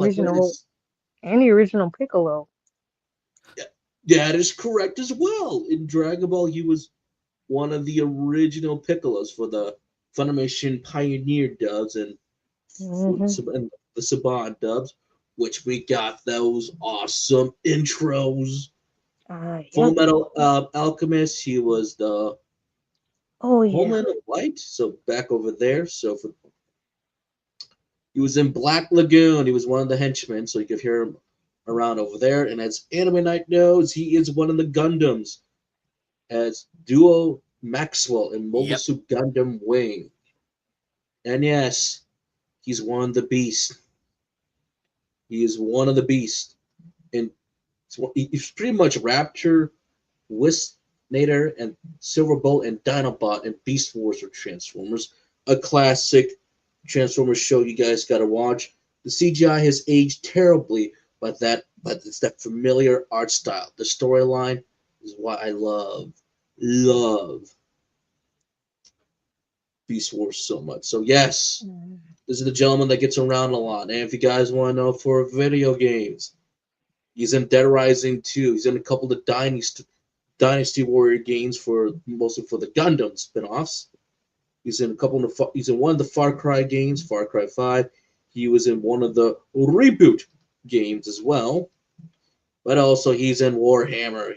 C: original Piccolo.
B: Yeah, that is correct as well. In Dragon Ball, he was one of the original Piccolos for the Funimation Pioneer dubs and the Saban dubs, which we got those awesome intros. Full Metal Alchemist, he was the Homeland of Light, so back over there. He was in Black Lagoon. He was one of the henchmen, so you could hear him around over there. And as Anime Night knows, he is one of the Gundams as Duo Maxwell in Mobile Suit Gundam Wing. And yes, he's one of the Beasts. He is one of the Beasts. And he's pretty much Raptor, Wisnator, and Silverbolt, and Dinobot and Beast Wars or Transformers. A classic Transformers show you guys got to watch. The CGI has aged terribly, but it's that familiar art style. The storyline is what I love Beast Wars so much. So yes, this is the gentleman that gets around a lot. And if you guys want to know for video games, he's in Dead Rising 2. He's in a couple of Dynasty Warrior games mostly for the Gundam spinoffs. He's in one of the Far Cry games, Far Cry 5. He was in one of the reboot games as well. But also he's in Warhammer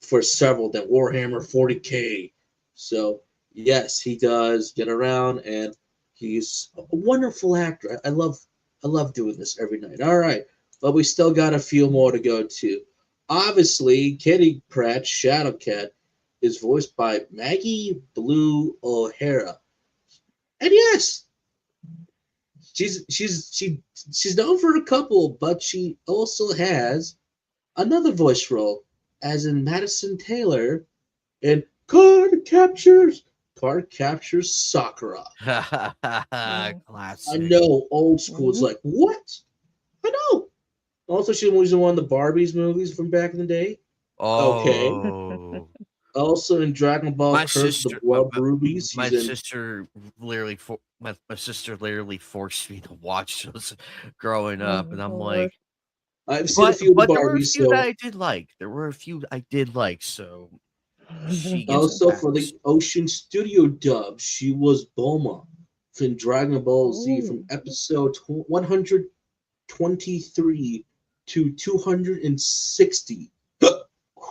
B: for several, that Warhammer 40K. So yes, he does get around, and he's a wonderful actor. I love doing this every night. All right, but we still got a few more to go to. Obviously, Kitty Prat's Shadowcat is voiced by Maggie Blue O'Hara, and yes, she's known for a couple, but she also has another voice role, as in Madison Taylor in Card Captures Card captures Sakura.
C: Mm.
B: I
A: Classic.
B: know, old school. It's
C: Mhm.
B: like, what? I know. Also, she was in one of the Barbies movies from back in the day. Okay.
A: Oh,
B: Also in Dragon Ball
A: my
B: Curse of the
A: sister,
B: Blood Rubies,
A: my
B: she's in.
A: sister my sister literally forced me to watch those growing
C: Oh
A: up, and I'm
C: Lord.
A: like,
B: I've seen a few of the
A: there were a
B: Barbies,
A: few that
B: so
A: I did like. There were a few I did like, so she gets a
B: also for
A: pass.
B: the Ocean Studio dub, she was Bulma in Dragon Ball Z from
C: Ooh.
B: episode 123 to 260.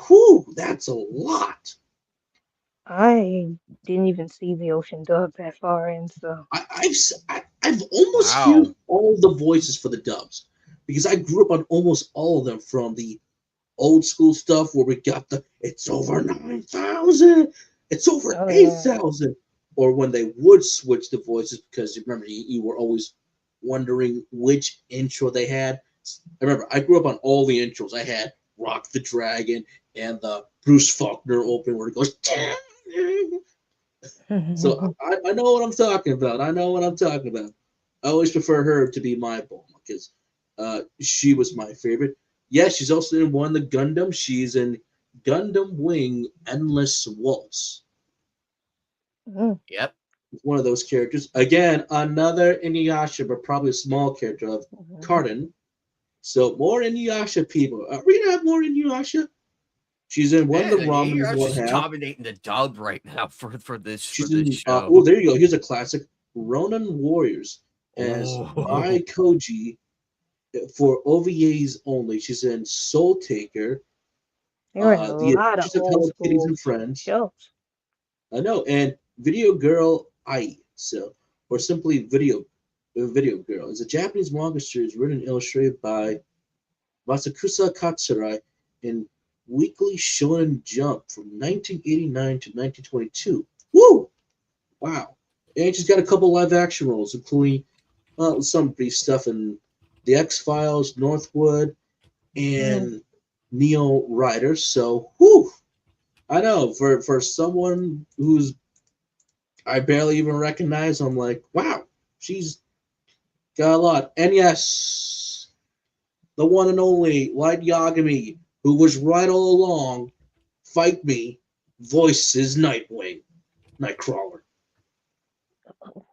B: Whew, that's a lot.
C: I didn't even see the ocean dub that far in, so.
B: I've almost heard
A: Wow.
B: all the voices for the dubs because I grew up on almost all of them from the old school stuff where we got the it's over 9,000, it's over
C: Oh yeah.
B: 8,000, or when they would switch the voices because you remember you were always wondering which intro they had. I remember I grew up on all the intros. I had Rock the Dragon and the Bruce Faulkner open where it goes. So I know what I'm talking about. I know what I'm talking about. I always prefer her to be my Bulma because she was my favorite. Yeah, she's also in one of the Gundam. She's in Gundam Wing Endless Waltz.
C: Mm.
A: Yep.
B: One of those characters. Again, another Inuyasha, but probably a small character of
C: Mhm.
B: Carden. So more Inuyasha people. Are we gonna have more Inuyasha? She's in one of the
A: Man,
B: Ramen's
A: you're
B: one
A: just
B: half.
A: dominating the dub right now for
B: She's
A: this
B: in.
A: show.
B: Oh, there you go. Here's a classic: Ronin Warriors as
A: Oh,
B: Mai Koji for OVAs only. She's in Soul Taker,
C: There were a
B: The
C: lot of
B: Adventures of
C: old
B: Hello Kitties
C: school
B: and Friends.
C: shows.
B: I know, and Video Girl Ai, so or simply Video Girl is a Japanese manga series written and illustrated by Masakusa Katsurai in Weekly Shonen Jump from 1989 to 1922. Woo! Wow. And she's got a couple live action roles, including some brief stuff in The X Files, Northwood,
C: Mm.
B: and Neo Rider. So, whew, I know for someone who's I barely even recognize, I'm like, wow, she's got a lot. And yes, the one and only Light Yagami, who was right all along, fight me, voices Nightwing, Nightcrawler.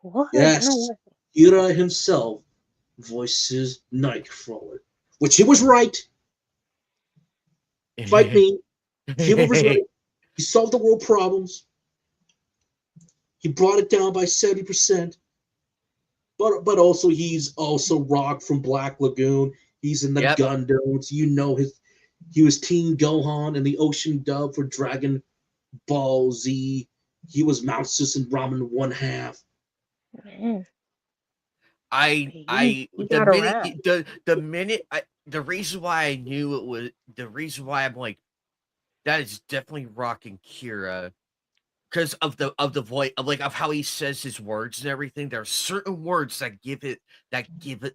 C: What? No
B: Yes,
C: way.
B: Hira himself voices Nightcrawler, which he was right. Fight me. Hira was right. He solved the world problems. He brought it down by 70%. But also he's also Rock from Black Lagoon. He's in the
A: yep.
B: Gundams. You know he was Teen Gohan in the Ocean dub for Dragon Ball Z. He was Mounsus and Ramen one half.
C: Man,
A: I
C: he got around.
A: the minute the reason why I knew it was the reason why I'm like that is definitely rocking Kira because of the voice of like of how he says his words and everything. There are certain words that give it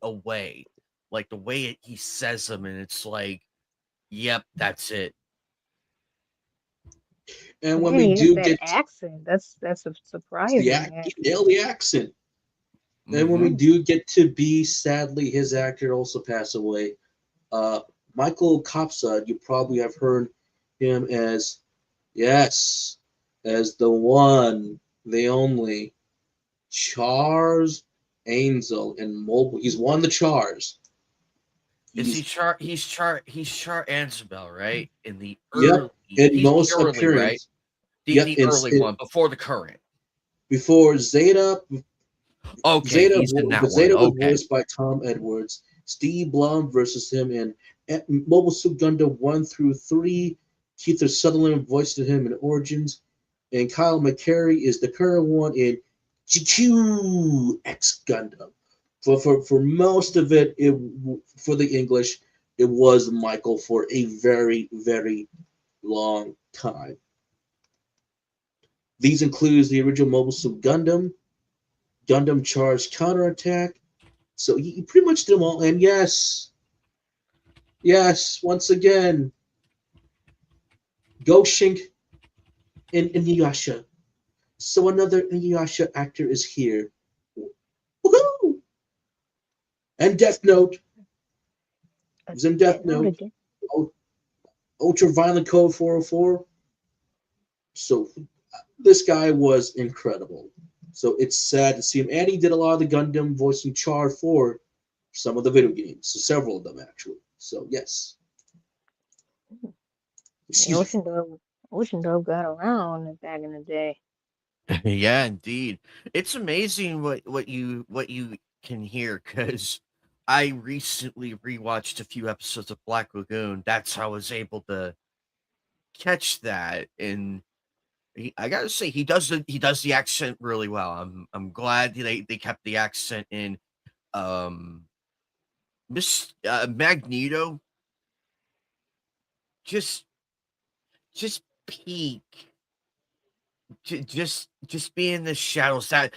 A: away, like the way he says them, and it's like, yep, that's it.
B: And when
C: Man,
B: we
C: he has
B: do
C: that
B: get
C: accent. That's
B: the
C: surprising,
B: he
C: actually.
B: nailed the accent. And when we
A: Hmm.
C: Mm.
B: do get to be, sadly, his actor also passed away. Uh, Michael Kopsad, you probably have heard him as, yes, as the one, the only, Charles Angel in mobile. He's won the Chars.
A: Is he
B: He's,
A: He's Char Ansabel, right? In the
B: yep,
A: early,
B: in
A: he's the
B: most
A: early, right?
B: appearance. Yep,
A: The early one before the current.
B: before Zeta.
A: Okay,
B: Zeta,
A: he's in that one.
B: Zeta was
A: Okay.
B: voiced by Tom Edwards. Steve Blum versus him in Mobile Suit Gundam 1 through 3. Keith Sutherland voiced him in Origins. And Kyle McCary is the current one in GQ X Gundam. For most of it, for the English, it was Michael for a very, very long time. These includes the original Mobile Suit Gundam, Gundam Charge Counterattack. So he pretty much did them all. And yes, yes, once again, Go Shink in Inuyasha. So another Inuyasha actor is here. Woohoo! And Death Note. He was in Death
C: Death Note
B: Note.
C: again.
B: Ultra Violent Code 404. So this guy was incredible. So it's sad to see him. And he did a lot of the Gundam voicing Char for some of the video games. So several of them actually. So yes.
C: The
B: Excuse me.
C: Ocean Dove got around back in the day.
A: Yeah, indeed. It's amazing what you can hear because I recently rewatched a few episodes of Black Lagoon. That's how I was able to catch that, and I gotta say he does the accent really well. I'm glad they kept the accent in. Um, Miss Magneto just just peak. Just be in the shadows, that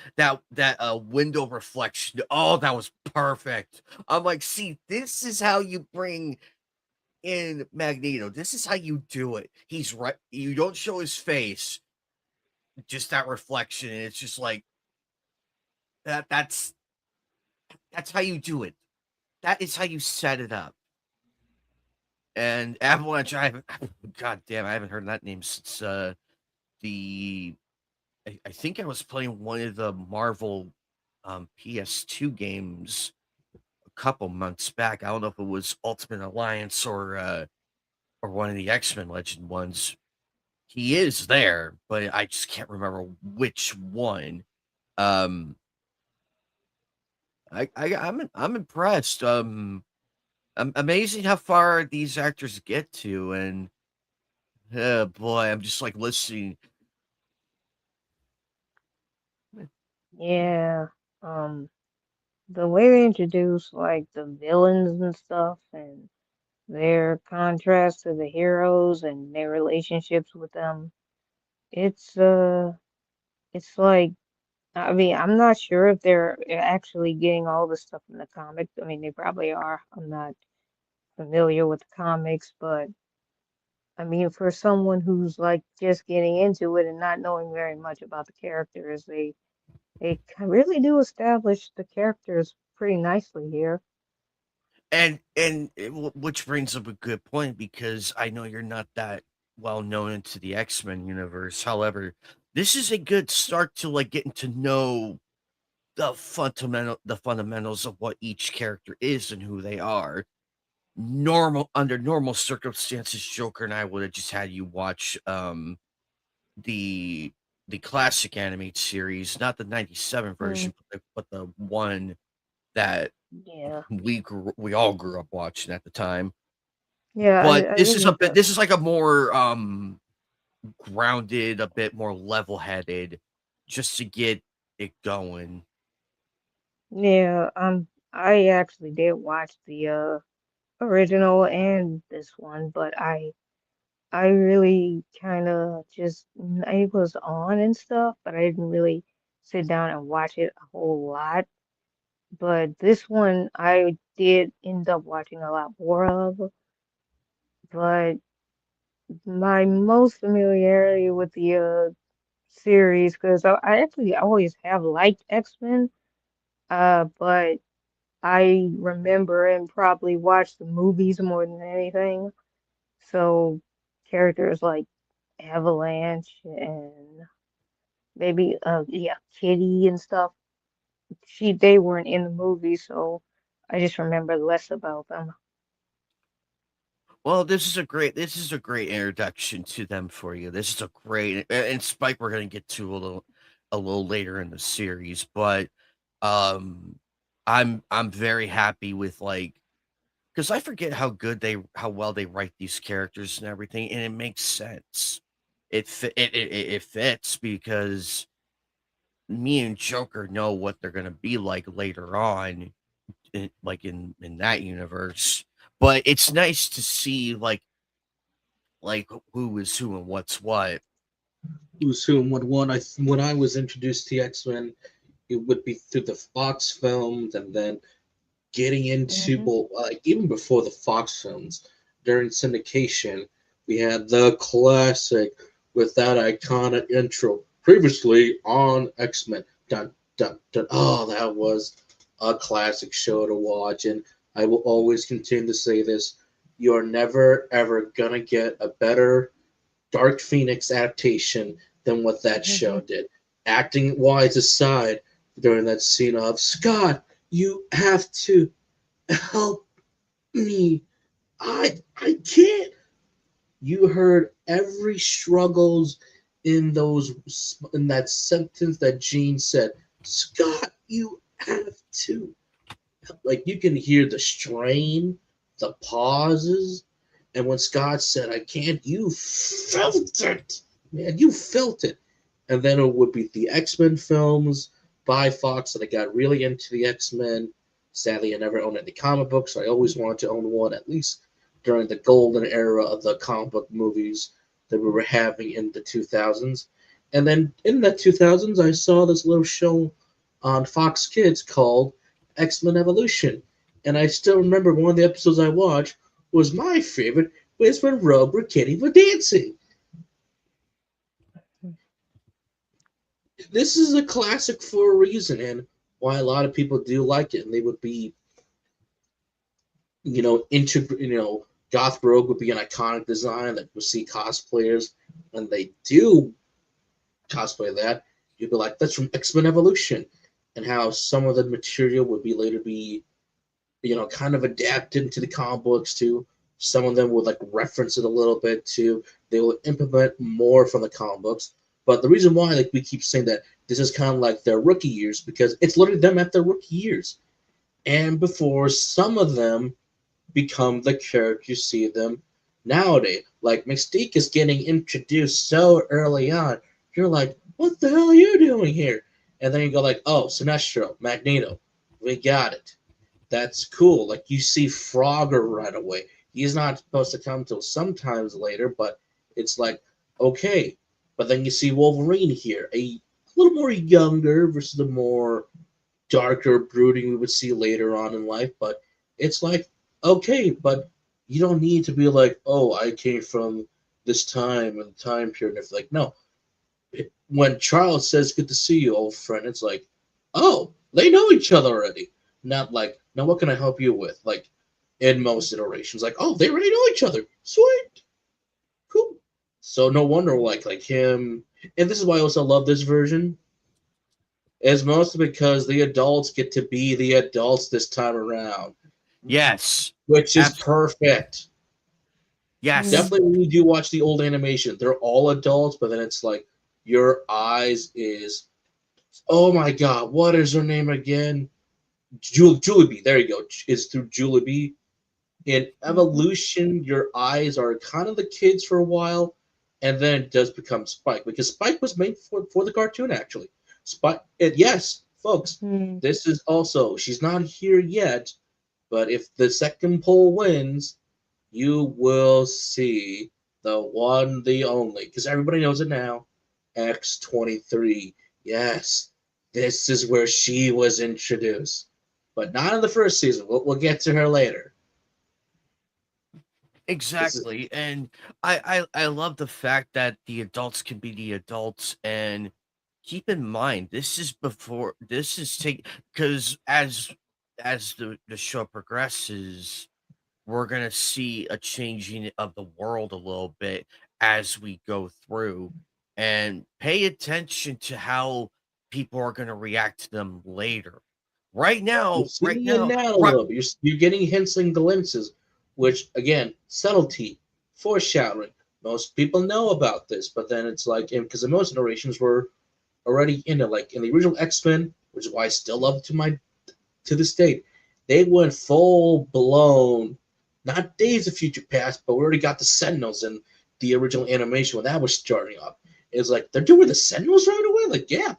A: window reflection. Oh, that was perfect. I'm like, see, this is how you bring in Magneto. This is how you do it. He's right. You don't show his face, just that reflection. And it's just like that's how you do it. That is how you set it up. And Avalanche, I haven't. God damn, I haven't heard that name since the I think I was playing one of the Marvel PS2 games a couple months back. I don't know if it was Ultimate Alliance or one of the X-Men Legend ones. He is there, but I just can't remember which one. Um I'm impressed. Amazing how far these actors get to, and boy, I'm just like listening.
C: Yeah. Um, the way they introduce like the villains and stuff and their contrast to the heroes and their relationships with them, it's it's like I mean, I'm not sure if they're actually getting all the stuff in the comics. I mean, they probably are. I'm not familiar with the comics, but I mean, for someone who's like just getting into it and not knowing very much about the characters, really do establish the characters pretty nicely here.
A: Which brings up a good point because I know you're not that well known into the X-Men universe. However, this is a good start to like getting to know the fundamentals of what each character is and who they are. Under normal circumstances, Joker and I would have just had you watch the classic animated series, not the 97
C: Mm,
A: version, but the one that
C: yeah,
A: we all grew up watching at the time.
C: yeah,
A: But
C: I didn't need to.
A: this is like a more grounded, a bit more level-headed, just to get it going.
C: Yeah, I actually did watch the original and this one, but I really kind of just I was on and stuff, but I didn't really sit down and watch it a whole lot. But this one I did end up watching a lot more of. But my most familiarity with the series, because I actually always have liked X-Men, but I remember and probably watched the movies more than anything. So characters like Avalanche and maybe yeah, Kitty and stuff. They weren't in the movie, so I just remember less about them.
A: Well, this is a great introduction to them for you. This is a great and Spike we're gonna get to a little later in the series, but um I'm very happy with like because I forget how well they write these characters and everything, and it makes sense. It fits because me and Joker know what they're gonna be like later on, in that universe. But it's nice to see who is who and what's what.
B: Who's who and what won. When I was introduced to X Men, it would be through the Fox films, and then getting into
C: Hmm.
B: well, even before the Fox films, during syndication, we had the classic with that iconic intro. Previously on X-Men. Dun, dun, dun. Oh, that was a classic show to watch, and I will always continue to say this. You're never, ever going to get a better Dark Phoenix adaptation than what that show did. Acting wise aside, during that scene of Scott, you have to help me. I can't. You heard every struggles in that sentence that Gene said. Scott, you have to. Like you can hear the strain, the pauses, and when Scott said, "I can't," you felt it, man. You felt it. And then it would be the X-Men films by Fox that I got really into the X-Men. Sadly, I never owned any comic books, so I always wanted to own one at least during the golden era of the comic book movies that we were having in the 2000s. And then in the 2000s, I saw this little show on Fox Kids called X-Men Evolution. And I still remember one of the episodes I watched was my favorite, was when Rogue and Kitty were dancing. This is a classic for a reason, and why a lot of people do like it. And they would be, Goth Rogue would be an iconic design that you'll see cosplayers, and they do cosplay that. You'd be like, that's from X-Men Evolution, and how some of the material would be later be, kind of adapted into the comic books too. Some of them would like reference it a little bit too. They will implement more from the comic books. But the reason why, like we keep saying that this is kind of like their rookie years, because it's literally them at their rookie years, and before some of them become the characters you see them nowadays. Like Mystique is getting introduced so early on. You're like, what the hell are you doing here? And then you go like, oh, Sinestro, Magneto, we got it. That's cool. Like you see Frogger right away. He's not supposed to come till sometimes later, but it's like, okay. But then you see Wolverine here, a little more younger versus the more darker brooding we would see later on in life. But it's like, okay, but you don't need to be like, oh, I came from this time and time period. It's like, no. When Charles says, good to see you, old friend, it's like, oh, they know each other already. Not like, now what can I help you with? Like, in most iterations, like, oh, they already know each other. Sweet. Cool. So no wonder, like him, and this is why I also love this version, is mostly because the adults get to be the adults this time around.
A: Yes.
B: Which is perfect.
A: Yes.
B: Definitely when you do watch the old animation, they're all adults, but then it's like your eyes is, oh my god, what is her name again? Julie. There you go. Is through Julie. In Evolution, your eyes are kind of the kids for a while, and then it does become Spike, because Spike was made for the cartoon actually. Spike, yes, folks, this is also, she's not here yet, but if the second poll wins, you will see the one, the only, because everybody knows it now, X-23. Yes, this is where she was introduced, but not in the first season. We'll get to her later.
A: Exactly. And I love the fact that the adults can be the adults, and keep in mind this is take, because as the show progresses, we're gonna see a changing of the world a little bit as we go through, and pay attention to how people are gonna react to them later. Right
B: You're
A: now,
B: seeing it now a little bit. You're getting hints and glimpses, which again, subtlety, foreshadowing. Most people know about this, but then it's like, because the most iterations were already in it. Like in the original X-Men, which is why I still love it to this day, they went full blown, not Days of Future Past, but we already got the Sentinels in the original animation when that was starting up. It's like they're doing the Sentinels right away. Like, yeah,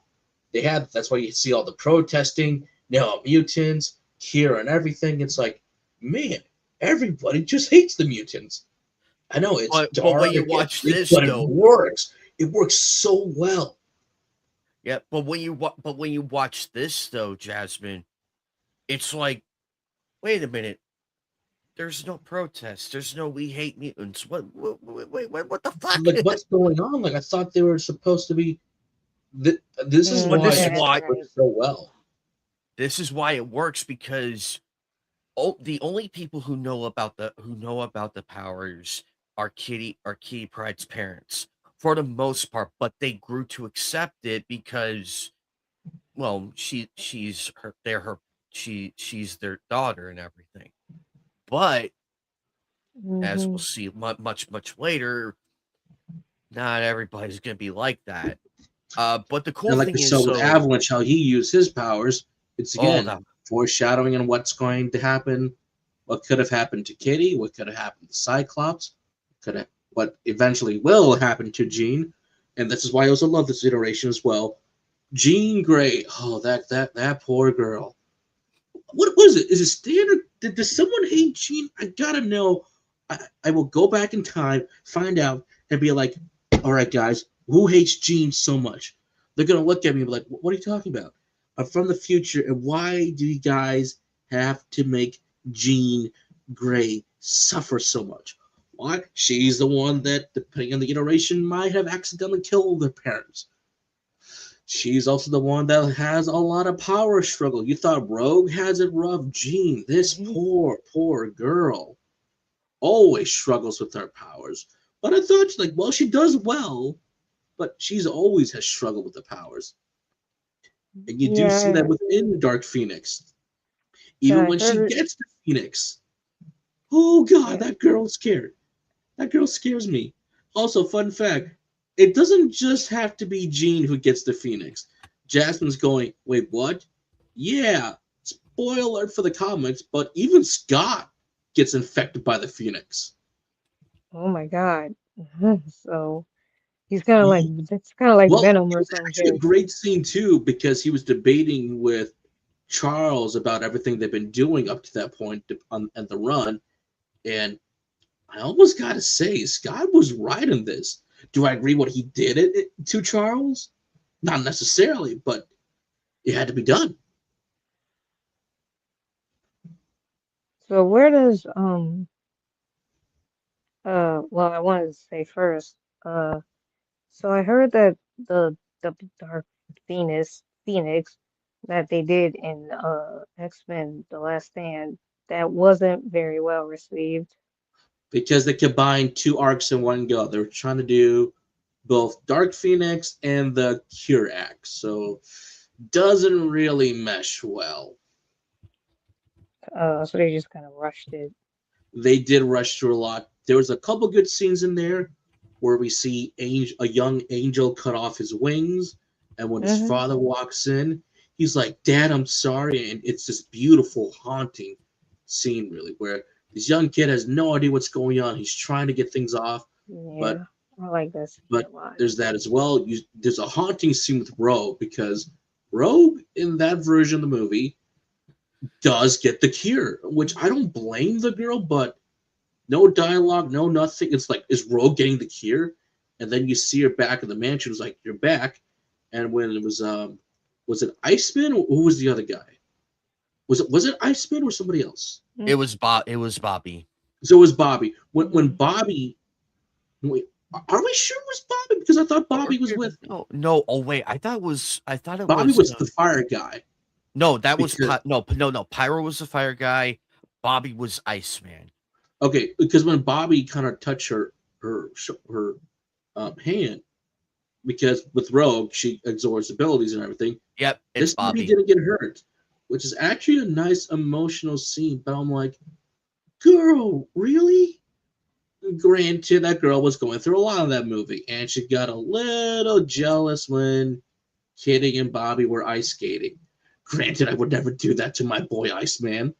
B: they had. That's why you see all the protesting. No mutants here and everything. It's like, man, everybody just hates the mutants. I know it's
A: but when
B: dark,
A: you watch
B: bleak,
A: this
B: but it
A: though,
B: works. It works so well.
A: yeah, but when you watch this though, Jasmine, it's like, wait a minute, there's no protest, there's no "we hate mutants." What the fuck?
B: Like, what's going on? Like, I thought they were supposed to be. This is
A: But
B: why
A: this is
B: X
C: That's
A: why
C: right.
B: works so well.
A: it works because the only people who know about the powers are Kitty Pryde's parents for the most part, but they grew to accept it because well, she's her they're her she's their daughter and everything. But as we'll
C: Hmm.
A: see much later, not everybody's gonna be like that. But the cool
B: And like
A: thing
B: we
A: is,
B: saw with
A: so
B: Avalanche, how he used his powers, it's
A: oh
B: again
A: that
B: foreshadowing on what's going to happen, what could have happened to Kitty, what could have happened to Cyclops, could have what eventually will happen to Jean, and this is why I also love this iteration as well. Jean Grey, oh that poor girl. What was it? Is it standard? Does someone hate Jean? I gotta know. I will go back in time, find out, and be like, all right, guys, who hates Jean so much? They're gonna look at me and be like, what are you talking about? I'm from the future, and why do you guys have to make Jean Grey suffer so much? Why? She's the one that, depending on the iteration, might have accidentally killed their parents. She's also the one that has a lot of power struggle. You thought Rogue has it rough. Jean, this poor girl, always struggles with her powers. But I thought, like, well, she does well, but she's always has struggled with the powers. And you do see that
C: Yeah,
B: within Dark Phoenix.
C: yeah,
B: Even
C: I
B: when she
C: heard.
B: gets to Phoenix, oh god,
C: Yeah.
B: that girl's scared. That girl scares me. Also, fun fact, it doesn't just have to be Jean who gets the Phoenix. Jasmine's going, wait, what? Yeah, spoiler alert for the comics, but even Scott gets infected by the Phoenix.
C: Oh my God. So he's kind of like
B: Ye-
C: it's kind of like
B: Well,
C: Venom
B: it
C: or
B: was
C: some
B: actually a
C: shit.
B: great scene too because he was debating with Charles about everything they've been doing up to that point at the run, and I almost got to say, Scott was right in this. Do I agree what he did to Charles? Not necessarily, but it had to be done.
C: So where does well I wanted to say first so I heard that the Dark Phoenix that they did in X-Men The Last Stand that wasn't very well received.
B: Because they combined two arcs in one go. They were trying to do both Dark Phoenix and the Cure Act, so doesn't really mesh well.
C: So they just kind of rushed it.
B: They did rush through a lot. There was a couple good scenes in there where we see a young angel cut off his wings, and when his
C: Hmm.
B: father walks in, he's like, "Dad, I'm sorry," and it's this beautiful, haunting scene, really, where this young kid has no idea what's going on. He's trying to get things off, but
C: Yeah, I like that scene a
B: but
C: lot.
B: there's that as well. There's a haunting scene with Rogue because Rogue in that version of the movie does get the cure, which I don't blame the girl, but no dialogue, no nothing. It's like, is Rogue getting the cure? And then you see her back in the mansion. It's like, you're back. And when it was it Iceman or who was the other guy? Was it Iceman or somebody else?
A: it was Bobby.
B: So it was Bobby. When
C: Mm-hmm.
B: Bobby, wait, are we sure it was Bobby? Because I thought Bobby was with
A: No, oh wait, I thought it
B: Bobby
A: was
B: was the fire guy
A: no, that was
B: because
A: no, Pyro was the fire guy, Bobby was Iceman.
B: okay, because when Bobby kind of touched her hand, because with Rogue she absorbs abilities and everything.
A: Yep, it's
B: This time he
A: Bobby.
B: didn't get hurt, which is actually a nice emotional scene. But I'm like, girl, really? Granted, that girl was going through a lot in that movie, and she got a little jealous when Kitty and Bobby were ice skating. Granted, I would never do that to my boy Iceman,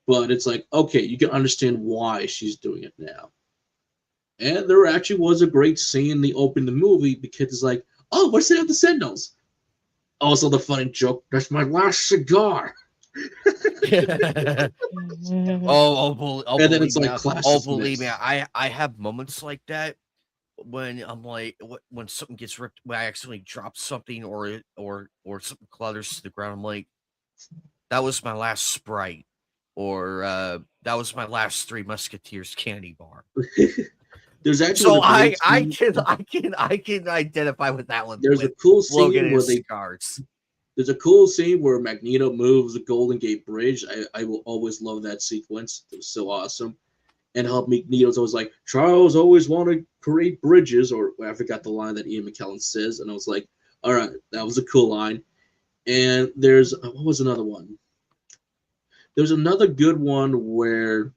B: but it's like, okay, you can understand why she's doing it now. And there actually was a great scene they opened the movie because it's like, oh, what's it at the Sentinels? Also, the funny joke, that's my last cigar.
C: Hmm.
B: And then it's
A: Believe me,
B: like class
A: believe me,
B: dismissed.
A: I have moments like that when I'm like, when something gets ripped, when I accidentally drop something or something clutters to the ground. I'm like, that was my last Sprite, or that was my last Three Musketeers candy bar.
B: There's actually
A: So
B: a great
A: I
B: scene.
A: can identify with that one.
B: There's a
A: With
B: cool
A: Logan
B: scene
A: and
B: where
A: his
B: they
A: scars.
B: There's a cool scene where Magneto moves the Golden Gate Bridge. I will always love that sequence. It was so awesome. And how Magneto's always like, Charles always wanted to create bridges, or I forgot the line that Ian McKellen says, and I was like, all right, that was a cool line. And there's what was another one? There's another good one where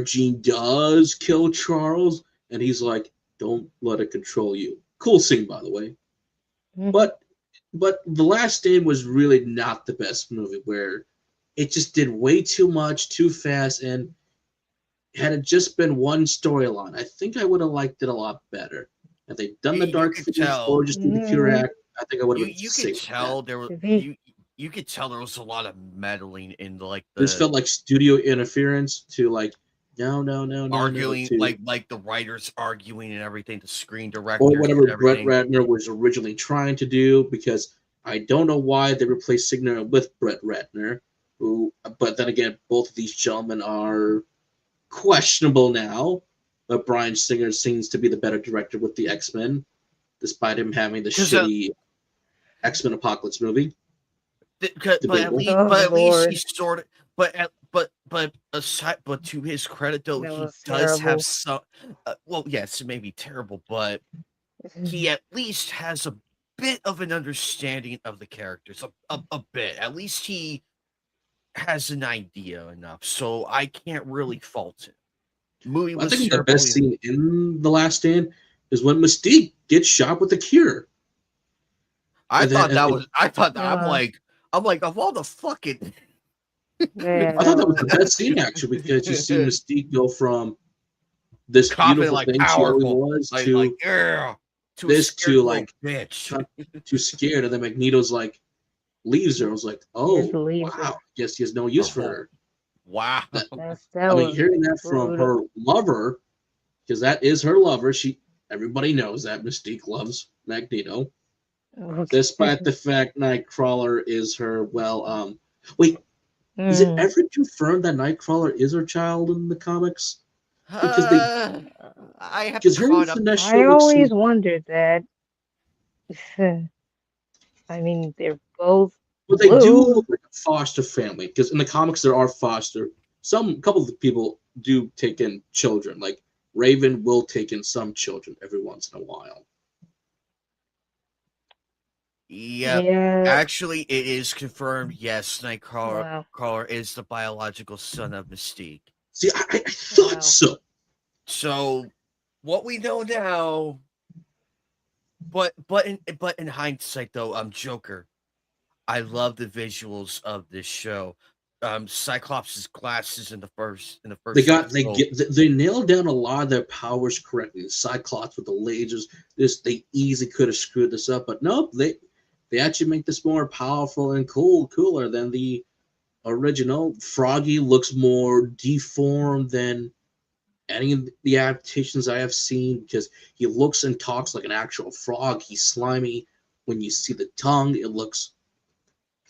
B: Jean does kill Charles, and he's like, don't let it control you. Cool scene, by the way. But The Last Stand was really not the best movie, where it just did way too much, too fast, and had it just been one storyline, I think I would have liked it a lot better. If they'd done the
A: You
B: Dark
A: could
B: Phoenix
A: tell.
B: or just do the Cure Act, I think I would have been
A: You could
B: safe with that.
A: tell there was
C: To be
A: you could tell there was a lot of meddling in
B: This felt like studio interference to like, no,
A: arguing,
B: to
A: like the writers arguing and everything, the screen
B: or
A: directors
B: whatever
A: and
B: Brett
A: everything.
B: Ratner was originally trying to do, because I don't know why they replaced Singer with Brett Ratner, but then again, both of these gentlemen are questionable now. But Bryan Singer seems to be the better director with the X-Men, despite him having the
A: 'Cause,
B: shitty X-Men Apocalypse movie. Debatable.
C: Oh
A: But at least he
C: Lord,
A: sort of but to his credit though,
C: that
A: he
C: was
A: does have
C: terrible.
A: some well, yes, it may be terrible, but he at least has a bit of an understanding of the characters, a bit. At least he has an idea enough, so I can't really fault him. Movie
B: I
A: was
B: think the
A: terrible.
B: best scene in The Last Stand is when Mystique gets shot with the cure.
A: I
B: And then,
A: thought that
B: and
A: was. I thought that
C: Uh,
A: I'm like of all the fucking.
C: yeah,
B: I thought
C: that
B: that was
C: was
B: the best scene actually, because you see Mystique go from this
A: Confident,
B: beautiful
A: like
B: thing she always
A: powerful,
B: was
A: like yeah, to a
B: this
A: scared
B: to
A: little
B: like
A: bitch.
B: too scared, and then Magneto's like leaves her. I was like,
C: just
B: oh
C: leaves
B: wow,
C: her.
B: guess he has no use for
A: Oh,
B: her.
A: wow.
B: That
C: That
B: I mean,
C: was
B: hearing that from her
C: brutal.
B: lover, because that is her lover. Everybody knows that Mystique loves Magneto,
C: Okay.
B: despite the fact Nightcrawler is her. Well, wait, is it
C: Mm.
B: ever confirmed that Nightcrawler is her child in the comics? Because
A: Uh, I haven't
B: her and
A: caught up.
B: Sinestro
C: I
B: look so.
C: always wondered that. I mean, they're both
B: But they do
C: blue.
B: look like a foster family, because in the comics there are foster. Some couple of people do take in children. Like Raven will take in some children every once in a while.
A: Yep.
C: Yeah.
A: Actually, it is confirmed. Yes, Nightcrawler
C: Wow.
A: Crawler is the biological son of Mystique.
B: See, I thought
C: Wow.
B: so.
A: So, what we know now, but in hindsight, though, Joker. I love the visuals of this show. Cyclops' glasses in the first episode.
B: They nailed down a lot of their powers correctly. The Cyclops with the lasers, they easily could have screwed this up, but nope, they actually make this more powerful and cooler than the original. Froggy looks more deformed than any of the adaptations I have seen, because he looks and talks like an actual frog. He's slimy. When you see the tongue, it looks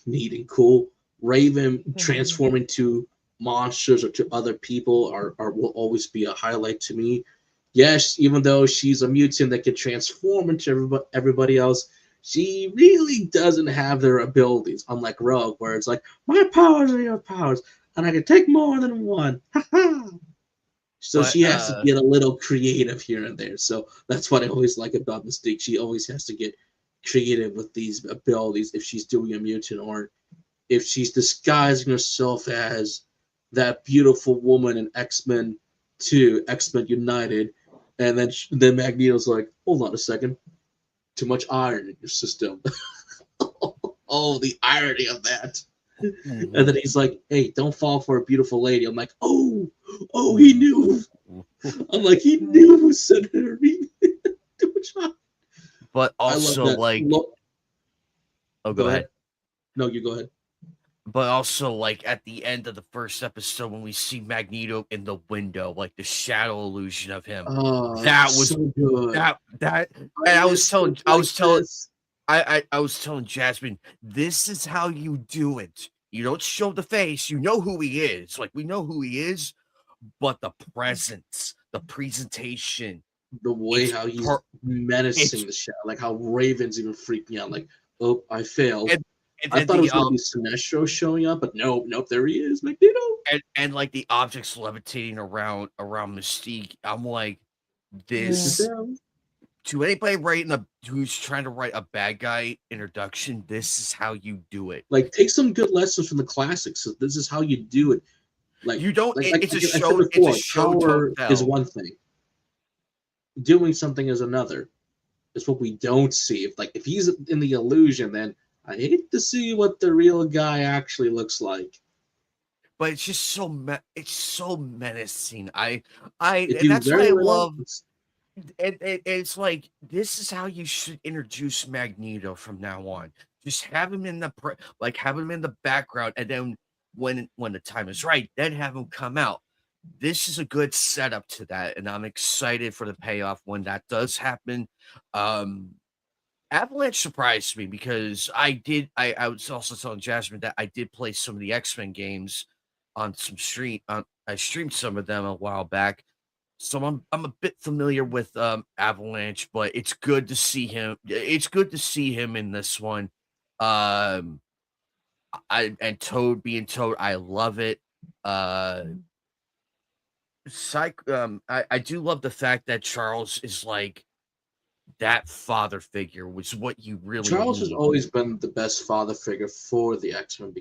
B: neat and cool. Raven
C: Mhm.
B: transforming to monsters or to other people will always be a highlight to me. Yes, even though she's a mutant that can transform into everybody else, she really doesn't have their abilities, unlike Rogue, where it's like, my powers are your powers, and I can take more than one. So
A: But
B: she has to get a little creative here and there. So that's what I always like about Mystique. She always has to get creative with these abilities if she's doing a mutant, or if she's disguising herself as that beautiful woman in X-Men 2, X-Men United, and then Magneto's like, hold on a second, too much iron in your system. Oh, the irony of that. And then he's like, hey, don't fall for a beautiful lady. I'm like, oh, he knew. I'm like, he knew, Senator. Too much iron.
A: but
B: I love
A: also
B: that.
A: like oh, go
B: Go
A: ahead.
B: ahead. No, you go ahead.
A: But also, like at the end of the first episode, when we see Magneto in the window, like the shadow illusion of him,
B: Oh,
A: that was
B: so good.
A: that. And
B: I was
A: telling Jasmine, this is how you do it. You don't show the face. You know who he is. Like we know who he is, but the presence, the presentation.
B: The way
A: It's
B: how he's
A: per-
B: menacing
A: it's
B: the shot, like how Raven's even freaked me out. Like, oh, I failed.
A: and, and
B: I
A: then
B: thought it was gonna be Sinestro showing up, but nope, there he is, Magneto.
A: and like the objects levitating around Mystique. I'm like,
B: This is
A: this
B: him.
A: to anybody who's trying to write a bad guy introduction, this is how you do it.
B: Like, take some good lessons from the classics. So this is how you do it. Like,
A: You don't. It's a
B: I said
A: show. It's
B: before,
A: a show.
B: power
A: Don't
B: is
A: tell.
B: one thing. Doing something is another. It's what we don't see. If he's in the illusion, then I hate to see what the real guy actually looks like.
A: But it's just it's so menacing.
B: They
A: And
B: do
A: that's
B: very
A: why I
B: well.
A: love. It's like this is how you should introduce Magneto from now on. Just have him in have him in the background, and then when the time is right, then have him come out. This is a good setup to that, and I'm excited for the payoff when that does happen. Avalanche surprised me because I was also telling Jasmine that I did play some of the X-Men games on some stream. I streamed some of them a while back, so I'm a bit familiar with Avalanche, but it's good to see him. It's good to see him in this one. Um, and Toad being Toad, I love it. I do love the fact that Charles is like that father figure, which is what you really
B: Charles has
A: need.
B: always been the best father figure for the X-Men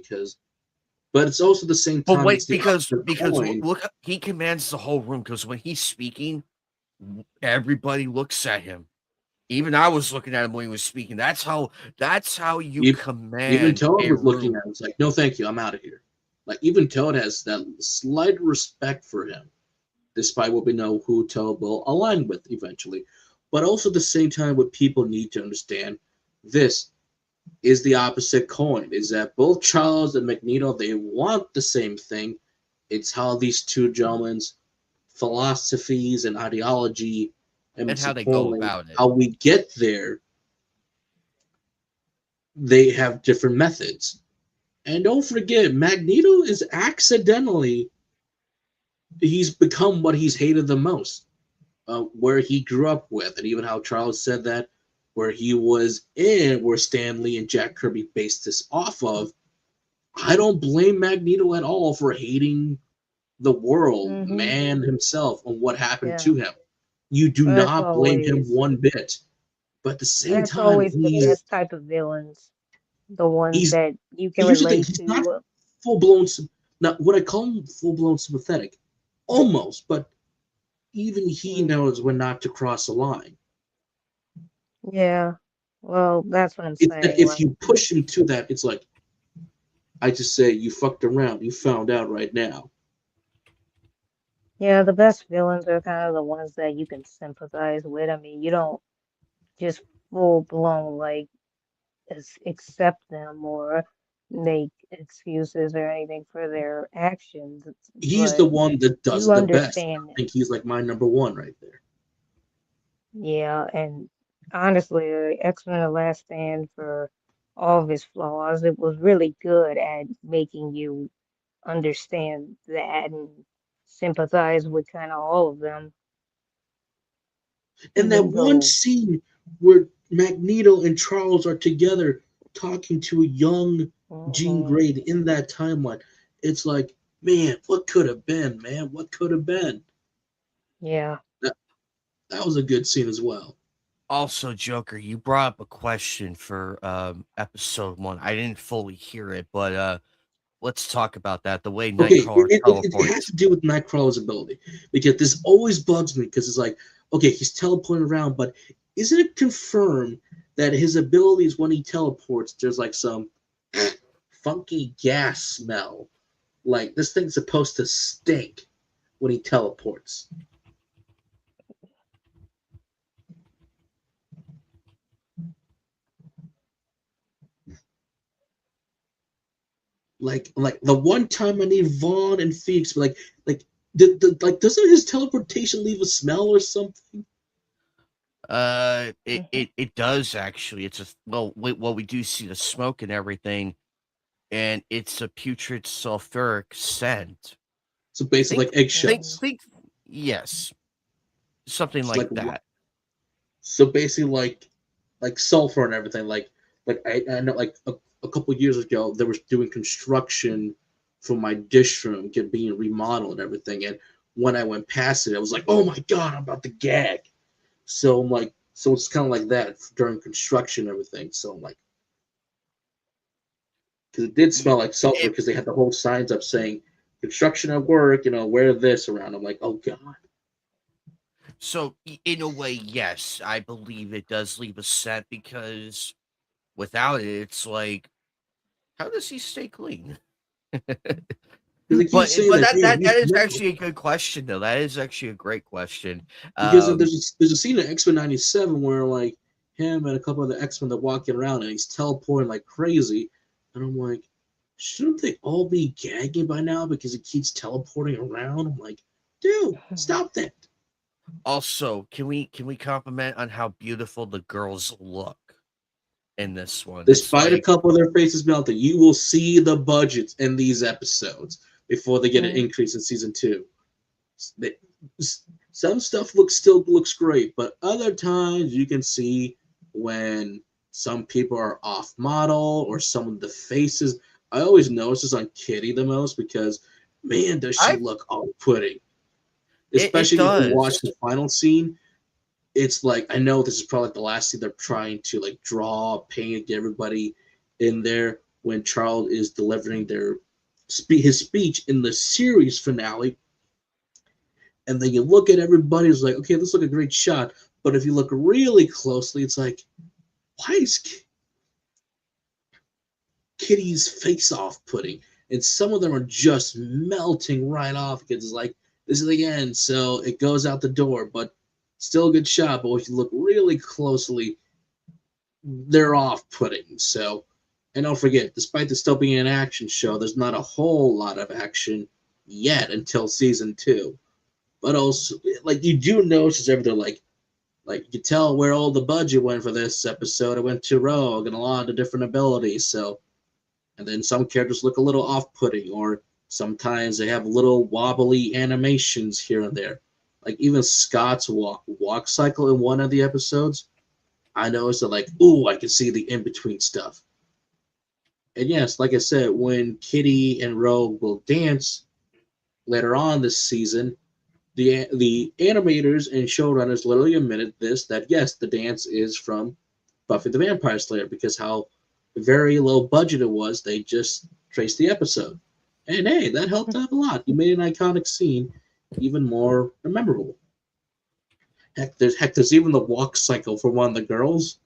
B: but it's also the same
A: But
B: time
A: wait,
B: it's the
A: because
B: coin.
A: look, he commands the whole room. Because when he's speaking, everybody looks at him. Even I was looking at him when he was speaking. That's how you command.
B: Even Toad was
A: room.
B: looking at him. It's like, no, thank you, I'm out of here. Like, even Toad has that slight respect for him, despite what we know who Toad will align with eventually. But also at the same time, what people need to understand, this is the opposite coin. Is that both Charles and Magneto, they want the same thing. It's how these two gentlemen's philosophies and ideology
A: And how they go about it.
B: how we get there, they have different methods. And don't forget, Magneto is he's become what he's hated the most. Where he grew up with, and even how Charles said that, where he was in, where Stan Lee and Jack Kirby based this off of. I don't blame Magneto at all for hating the world, man himself, and what happened to him. You do not blame him one bit. But at the same time,
C: always the best type of villains, the ones that you can relate to.
B: Not full blown. Now, would I call him full blown sympathetic? Almost, but even he knows when not to cross a line.
C: Yeah, well, that's what I'm saying.
B: If you push him to that, it's like, I just say, you fucked around. You found out right now.
C: Yeah, the best villains are kind of the ones that you can sympathize with. I mean, you don't just full blown like accept them or make excuses or anything for their actions.
B: He's the one that does the best. I
C: It.
B: think he's like my number one right there.
C: Yeah, and honestly, X-Men: The Last Stand, for all of his flaws, it was really good at making you understand that and sympathize with kind of all of them.
B: And that one scene where Magneto and Charles are together talking to a young Jean Grey in that timeline, it's like, man, what could have been, man? What could have been?
C: Yeah.
B: That was a good scene as well.
A: Also, Joker, you brought up a question for episode 1. I didn't fully hear it, but let's talk about that. The way Nightcrawler teleports.
B: It has to do with Nightcrawler's ability, because this always bugs me, because it's like, okay, he's teleporting around, but isn't it confirmed that his abilities when he teleports, there's like some funky gas smell? Like, this thing's supposed to stink when he teleports. Like the one time I need Vaughn and Feeks, like doesn't his teleportation leave a smell or something?
A: It does actually. It's we do see the smoke and everything, and it's a putrid sulfuric scent.
B: So basically, like eggshells.
A: Yes. something
B: It's
A: like
B: like
A: that.
B: so basically like sulfur and everything. Like I know like a couple years ago they were doing construction for my dish room being remodeled and everything. And when I went past it, I was like, oh my god, I'm about to gag. So I'm like, so it's kind of like that during construction and everything. So I'm like, because it did
A: Y-
B: smell like sulfur
A: It,
B: because they had the whole signs up saying construction at work, wear this around. I'm like, oh god.
A: so in a way, yes, I believe it does leave a scent because without it, it's like, how does he stay clean?
B: Because they keep saying
A: But
B: that,
A: that
B: hey,
A: that
B: be
A: that is
B: careful.
A: actually a good question, though. That is actually a great question.
B: Because
A: Um,
B: there's a scene in X Men '97 where like him and a couple of the X Men are walking around and he's teleporting like crazy, and I'm like, shouldn't they all be gagging by now because he keeps teleporting around? I'm like, dude, stop that.
A: Also, can we compliment on how beautiful the girls look in this one? It's
B: Despite a
A: like
B: couple of their faces melting, you will see the budgets in these episodes before they get an
C: Mm.
B: increase in season 2. They, some stuff still looks great, but other times you can see when some people are off model or some of the faces. I always notice this on Kitty the most because man, does she
A: I
B: look off-putting.
A: it
B: Especially if you watch
A: does.
B: the final scene, it's like I know this is probably the last scene they're trying to like draw, paint, get everybody in there when Charles is delivering his speech in the series finale, and then you look at everybody, it's like, okay, this looks like a great shot. But if you look really closely, it's like, why is Kitty's face off putting? And some of them are just melting right off because it's like, this is the end. So it goes out the door, but still a good shot. But if you look really closely, they're off putting. So, and don't forget, despite this still being an action show, there's not a whole lot of action yet until season 2. But also, like, you do notice everything like you can tell where all the budget went for this episode. It went to Rogue and a lot of different abilities. So, and then some characters look a little off-putting, or sometimes they have little wobbly animations here and there. Like even Scott's walk cycle in one of the episodes, I noticed that like, ooh, I can see the in-between stuff. And yes, like I said, when Kitty and Rogue will dance later on this season, the animators and showrunners literally admitted this that yes, the dance is from Buffy the Vampire Slayer because how very low budget it was. They just traced the episode, and hey, that helped out a lot. You made an iconic scene even more memorable. There's even the walk cycle for one of the girls.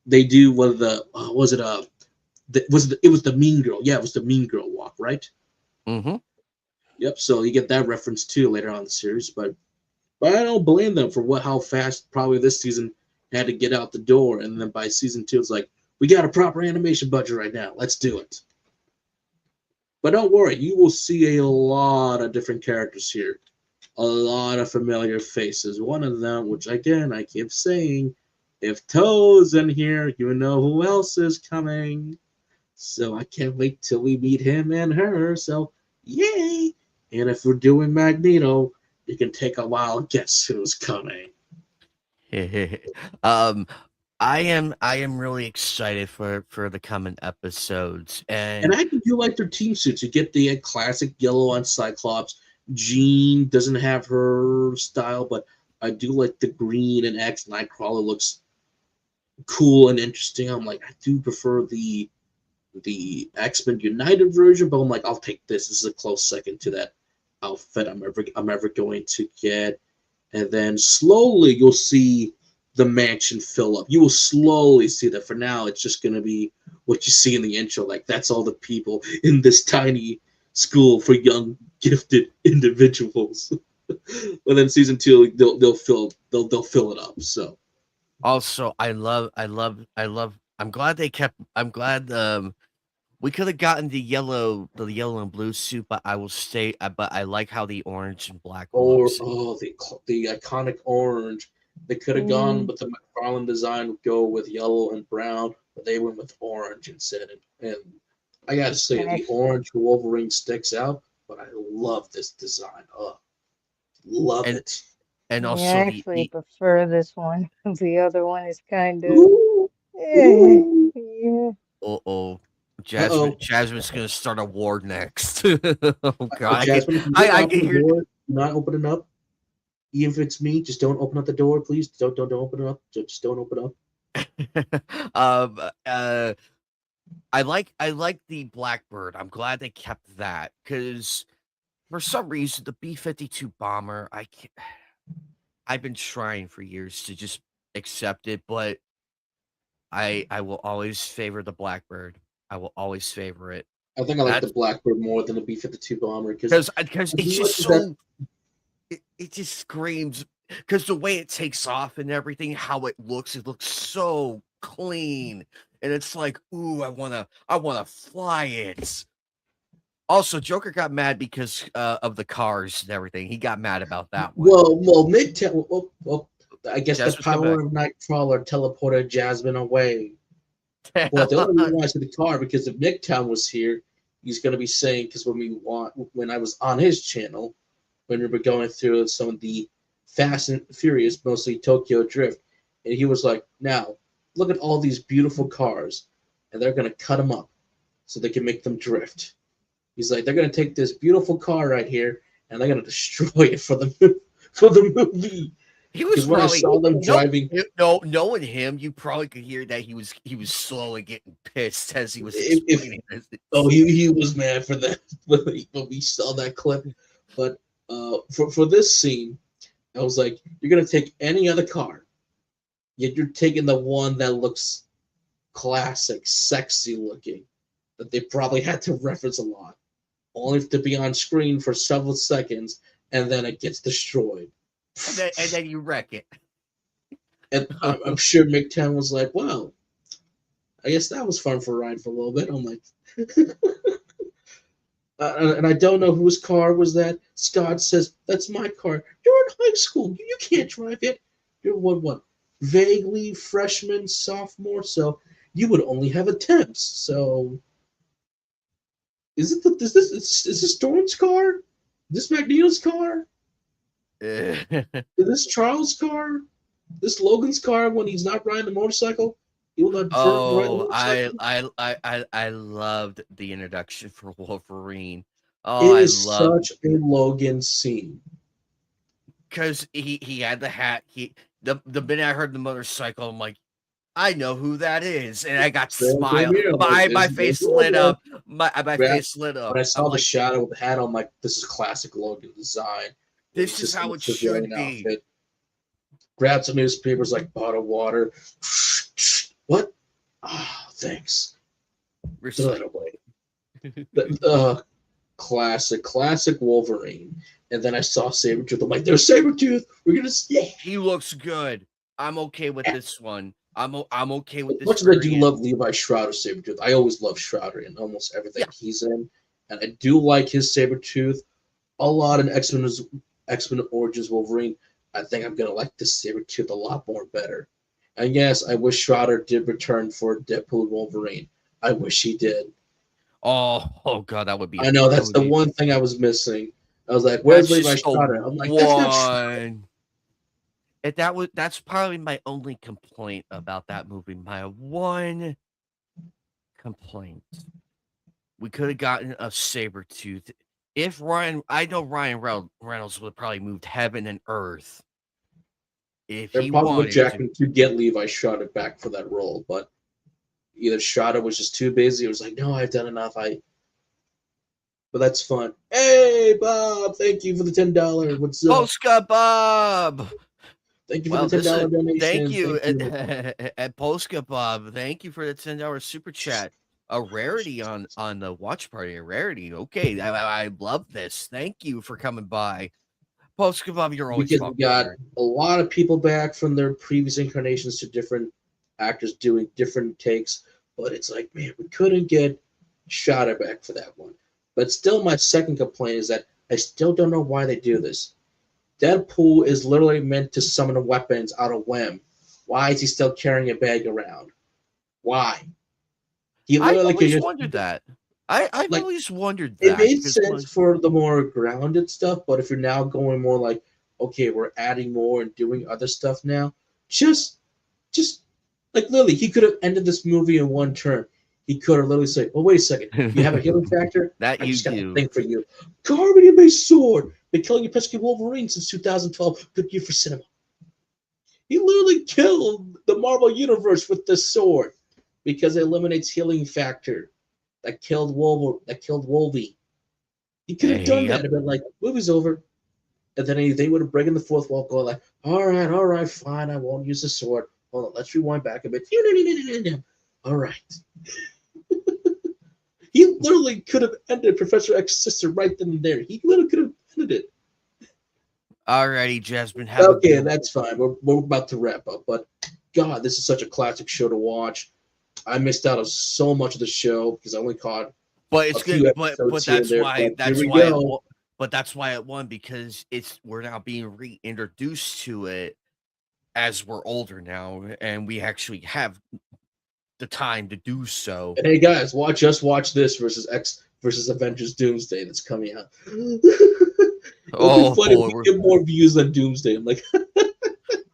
B: They do what the was it it was the Mean Girl? Yeah, it was the Mean Girl walk, right?
A: Hmm.
B: Yep. So you get that reference too later on in the series, but I don't blame them for how fast probably this season had to get out the door, and then by season 2, it's like we got a proper animation budget right now. Let's do it. But don't worry, you will see a lot of different characters here, a lot of familiar faces. One of them, which again I keep saying, if Toe's in here, you know who else is coming. So I can't wait till we meet him and her. So yay! And if we're doing Magneto, you can take a wild guess who's coming.
A: um, I am really excited for the coming episodes,
B: And
A: and
B: I do like their team suits. You get the classic yellow on Cyclops. Jean doesn't have her style, but I do like the green and X. Nightcrawler looks cool and interesting. I'm like, I do prefer the X Men United version, but I'm like, I'll take this. This is a close second to that outfit I'm ever going to get. And then slowly you'll see the mansion fill up. You will slowly see that. For now, it's just going to be what you see in the intro. Like that's all the people in this tiny school for young gifted individuals. But then season 2, they'll fill it up. So
A: also I love. I'm glad we could have gotten the yellow and blue suit, but I will stay. But I like how the orange and black
B: or
A: looks.
B: the iconic orange. They could have gone
C: Mm.
B: with the McFarlane design, go with yellow and brown, but they went with orange instead. And I gotta say, the
C: Act-
B: orange Wolverine sticks out, but I love this design. Oh, love
A: And
B: it.
A: and
C: Yeah, I
A: also
C: actually prefer this one. The other one is kind of,
B: Ooh,
C: eh,
B: ooh.
C: yeah.
A: oh,
B: Uh-oh.
A: Jasmine's gonna start a war next. Oh God,
B: Jasmine, if you're gonna
A: I can
B: open the
A: hear.
B: door, do not open it up. Even if it's me, just don't open up the door, please. Don't open it up. Just don't open up.
A: um, uh, I like the Blackbird. I'm glad they kept that because for some reason the B-52 bomber, I've been trying for years to just accept it, but I will always favor the Blackbird. I will always favor it.
B: I think I like the
A: That's
B: Blackbird more than the B-52 bomber because
A: because
B: as
A: it's
B: much
A: just
B: as that,
A: so it just screams because the way it takes off and everything, how it looks so clean, and it's like, ooh, I wanna fly it. Also, Joker got mad because of the cars and everything. He got mad about that one.
B: well, Midtown. Well, I guess the
A: Jasmine's come
B: power
A: back.
B: of Nightcrawler teleported Jasmine away. Well, the only reason why I said the car because if Nicktown was here, he's going to be saying because when I was on his channel, when we were going through some of the Fast and Furious, mostly Tokyo Drift, and he was like, "Now look at all these beautiful cars, and they're going to cut them up so they can make them drift." He's like, "They're going to take this beautiful car right here, and they're going to destroy it for the for the movie."
A: He was
B: Because when I
A: probably
B: saw them driving,
A: knowing him, you probably could hear that he was slowly getting pissed as he was
B: if
A: explaining this.
B: oh, he was mad for that when we saw that clip. But for this scene, I was like, you're gonna take any other car, yet you're taking the one that looks classic, sexy looking, that they probably had to reference a lot, only to be on screen for several seconds, and then it gets destroyed.
A: And then you wreck it.
B: And I'm sure McTown was like, "Wow, I guess that was fun for Ryan for a little bit." I'm like, and I don't know whose car was that. Scott says, "That's my car." You're in high school. You can't drive it. You're what? Vaguely freshman, sophomore. So you would only have attempts. So is this Dawn's car? Is this Magneto's car? Is this Charles' car? This Logan's car when he's not riding the motorcycle? He will not prefer to ride the
A: Oh,
B: motorcycle.
A: I loved the introduction for Wolverine. Oh,
B: It
A: I
B: is
A: loved
B: such a Logan scene.
A: because he had the hat. The minute I heard the motorcycle, I'm like, I know who that is, and I got
B: Same
A: smile.
B: here. I'm like,
A: My
B: there's
A: face lit
B: Logan.
A: up. My
B: Grab,
A: face lit
B: when
A: up.
B: I
A: I'm
B: saw the
A: like,
B: shadow with the hat, I'm like, this is classic Logan design. He's
A: this is
B: just in
A: how
B: a
A: it should
B: civilian
A: be.
B: outfit. Grabbed some newspapers like bottled water. What? Oh, thanks. Throw it
A: Recycle.
B: away. Classic Wolverine. And then I saw Sabretooth. I'm like, there's Sabretooth. We're gonna see.
A: He looks good. I'm okay with this one. I'm okay with
B: As
A: this
B: much as I do
A: variant.
B: love Levi Shrouder Sabretooth, I always love Shrouder in almost everything
A: Yeah.
B: he's in. And I do like his Sabretooth a lot in X-Men Origins Wolverine. I think I'm gonna like this Sabretooth a lot more better. And yes, I wish Shrouder did return for Deadpool Wolverine. I wish he did.
A: Oh God, that would be
B: I know
A: that
B: that's
A: would
B: the
A: be
B: one thing I was missing. I was like, "Where's
A: that's
B: Levi
A: just the
B: Shrouder?" I'm like, "That's not Shrouder."
A: one. That's probably my only complaint about that movie. My one complaint. We could have gotten a Sabretooth. If Ryan I know Reynolds would have probably moved heaven and earth if
B: They're
A: he
B: probably
A: wanted to.
B: jacking to get Levi Shrouder back for that role, but either Shrouder was just too busy. It was like, "No, I've done enough." But that's fun. Hey, Bob, thank you for the $10. What's up?
A: Polska Bob.
B: Thank you for the
A: Well,
B: $10
A: this is thank
B: donation.
A: you
B: Thank you.
A: at Polska Bob. Thank you for the $10 super chat. A rarity on the watch party. A rarity. Okay, I love this. Thank you for coming by, Polska Bob. You're always
B: Because we
A: welcome
B: got
A: here.
B: a lot of people back from their previous incarnations to different actors doing different takes, but it's like, man, we couldn't get Shada back for that one. But still, my second complaint is that I still don't know why they do this. Deadpool is literally meant to summon weapons out of whim. Why is he still carrying a bag around? Why? He
A: I've
B: literally could
A: always
B: just
A: wondered that. I've
B: like
A: always wondered
B: it
A: that
B: made
A: because
B: sense for the more grounded stuff, but if you're now going more like, okay, we're adding more and doing other stuff now. Just like literally, he could have ended this movie in one turn. He could have literally said, "Oh, wait a second, you have a healing factor.
A: That
B: I
A: you
B: just got a
A: do.
B: thing for you. Carbon-based sword. Been killing your pesky Wolverine since 2012. Good year for cinema." He literally killed the Marvel Universe with the sword because it eliminates healing factor. That killed Wolvie. He could have done that
A: Yep.
B: and been like, movie's over. And then they would have broken the fourth wall, going like, all right, fine, I won't use the sword. Hold on, let's rewind back a bit. All right. He literally could have ended Professor X's sister right then and there. He literally could have ended it.
A: Alrighty, Jasmine. Have a
B: Okay,
A: good.
B: that's fine. We're about to wrap up. But God, this is such a classic show to watch. I missed out on so much of the show because I only caught
A: But
B: a
A: it's
B: few
A: good.
B: episodes
A: But
B: here and
A: that's
B: there.
A: why
B: But here we go.
A: But that's why it won, because we're now being reintroduced to it as we're older now, and we actually have the time to do so.
B: And hey guys, watch this versus Avengers Doomsday that's coming out. It'll be
A: Oh
B: funny if
A: boy,
B: we get more views than Doomsday. I'm like,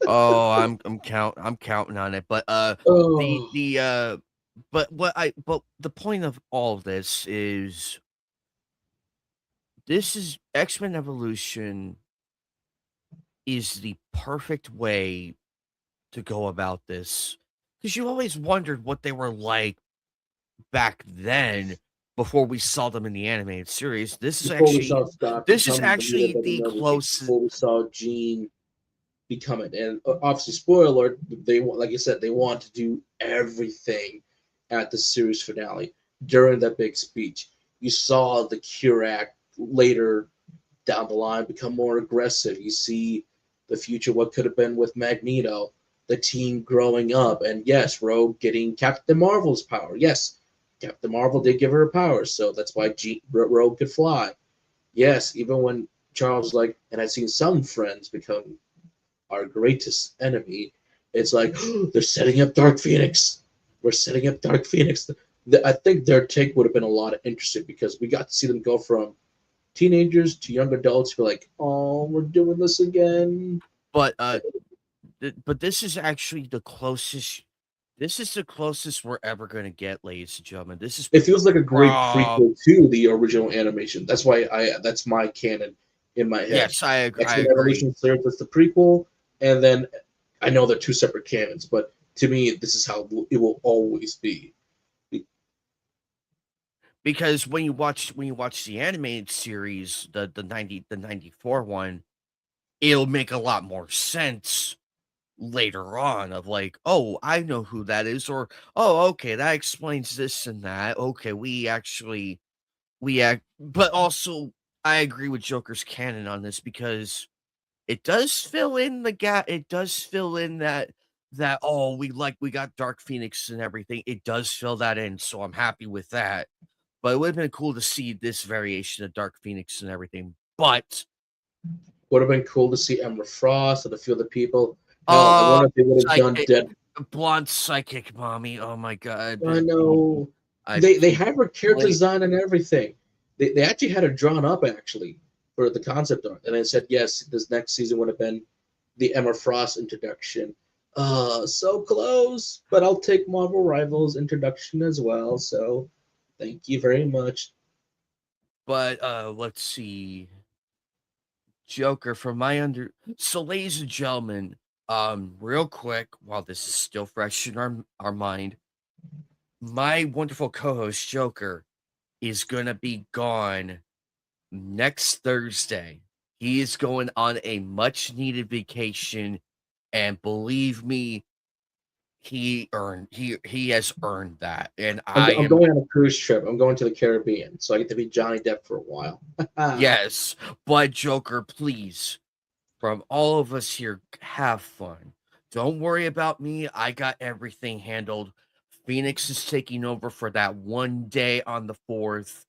A: I'm counting on it. But the
B: oh,
A: the but the point of all of this is X-Men Evolution is the perfect way to go about this, because you always wondered what they were like back then before we saw them in the animated series.
B: before we saw Scott
A: This is
B: become the leader
A: actually
B: that we
A: the
B: know,
A: closest.
B: before we saw Jean become it, and obviously, spoiler alert, they want, like I said, they want to do everything at the series finale during that big speech. You saw the Curac later down the line become more aggressive. You see the future, what could have been with Magneto, the team growing up, and yes, Rogue getting Captain Marvel's power. Yes, Captain Marvel did give her a power, so that's why Rogue could fly. Yes, even when Charles was like, and I've seen some friends become our greatest enemy, it's like, oh, they're setting up Dark Phoenix. We're setting up Dark Phoenix. I think their take would have been a lot of interesting because we got to see them go from teenagers to young adults who are like, oh, we're doing this again.
A: But but this is actually the closest. This is the closest we're ever going to get, ladies and gentlemen. This is
B: It feels like a great
A: prob
B: prequel to the original animation. That's why that's my canon in my head.
A: yes, I
B: X Men
A: agree.
B: Evolution serves as the prequel, and then I know they're two separate canons, but to me, this is how it will always be.
A: Because when you watch the animated series, the 94 one, it'll make a lot more sense later on of like, "Oh, I know who that is," or, "Oh, okay, that explains this and that. Okay, we act." But also, I agree with Joker's canon on this, because it does fill in the gap. It does fill in that, "Oh, we got Dark Phoenix and everything." It does fill that in, so I'm happy with that. But it would've been cool to see this variation of Dark Phoenix and everything. But,
B: Would have been cool to see Emma Frost and a few other people. Hell, I
A: uh,
B: wonder if they would have done
A: psychic
B: Dead.
A: blonde psychic mommy, oh my god,
B: I know
A: I
B: they have her character
A: play
B: design and everything. They actually had her drawn up actually for the concept art, and I said yes. This next season would have been the Emma Frost introduction. So close, but I'll take Marvel Rivals introduction as well. So thank you very much.
A: but, let's see. Joker, from my under so, ladies and gentlemen, real quick, while this is still fresh in our mind, my wonderful co-host, Joker, is gonna be gone next Thursday. He is going on a much needed vacation, and believe me, he has earned that. And I
B: I'm
A: am
B: going on a cruise trip. I'm going to the Caribbean, so I get to be Johnny Depp for a while.
A: yes, but Joker, please, from all of us here, have fun. Don't worry about me. I got everything handled. Phoenix is taking over for that one day on the 4th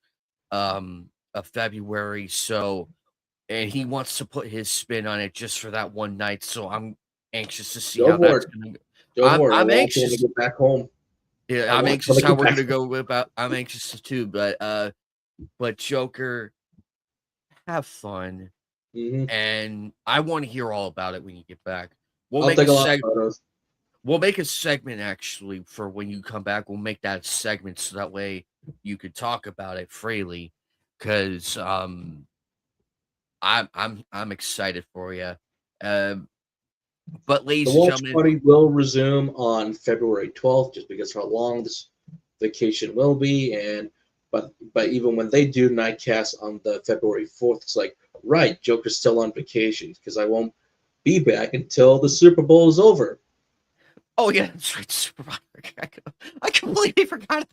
A: of February. So, and he wants to put his spin on it just for that one night. So I'm anxious to see
B: Go
A: how
B: for
A: that's
B: it.
A: gonna go.
B: Go for it. I
A: I'm
B: want him to
A: anxious.
B: get back home.
A: Yeah,
B: I
A: I'm
B: want him
A: anxious
B: to
A: how
B: get
A: we're
B: back
A: gonna
B: home.
A: go about. I'm anxious too, but Joker, have fun.
B: Hmm.
A: and I want to hear all about it when you get back. We'll
B: I'll
A: make a
B: take a lot of
A: seg
B: photos.
A: we'll make a segment actually for when you come back. We'll make that a segment so that way you could talk about it freely. Cause I'm excited for you. Um, but
B: The
A: ladies and
B: watch
A: gentlemen,
B: party will resume on February 12th, just because of how long this vacation will be. And but even when they do nightcast on the February 4th, it's like, right, Joker's still on vacation because I won't be back until the Super Bowl is over.
A: oh yeah, that's right, Super Mario. I completely forgot.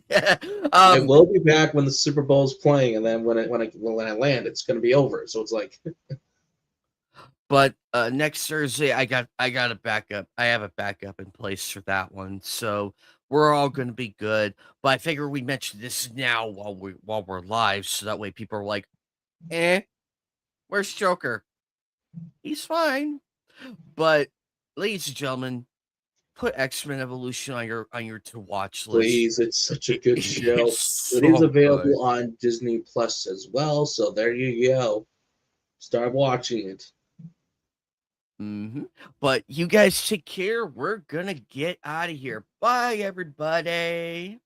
B: I
A: um,
B: will be back when the Super Bowl is playing, and then when I land, it's going to be over. So it's like,
A: but next Thursday, I got a backup. I have a backup in place for that one, so we're all going to be good. But I figure we mention this now while we're live, so that way people are like, "Eh, where's Joker? He's fine." But ladies and gentlemen, put X-Men Evolution on your to watch list.
B: please, it's such a
A: It,
B: good
A: it's
B: show. It is
A: so good.
B: available on Disney Plus as well. So there you go. Start watching it.
A: But you guys take care. We're gonna get out of here. Bye, everybody.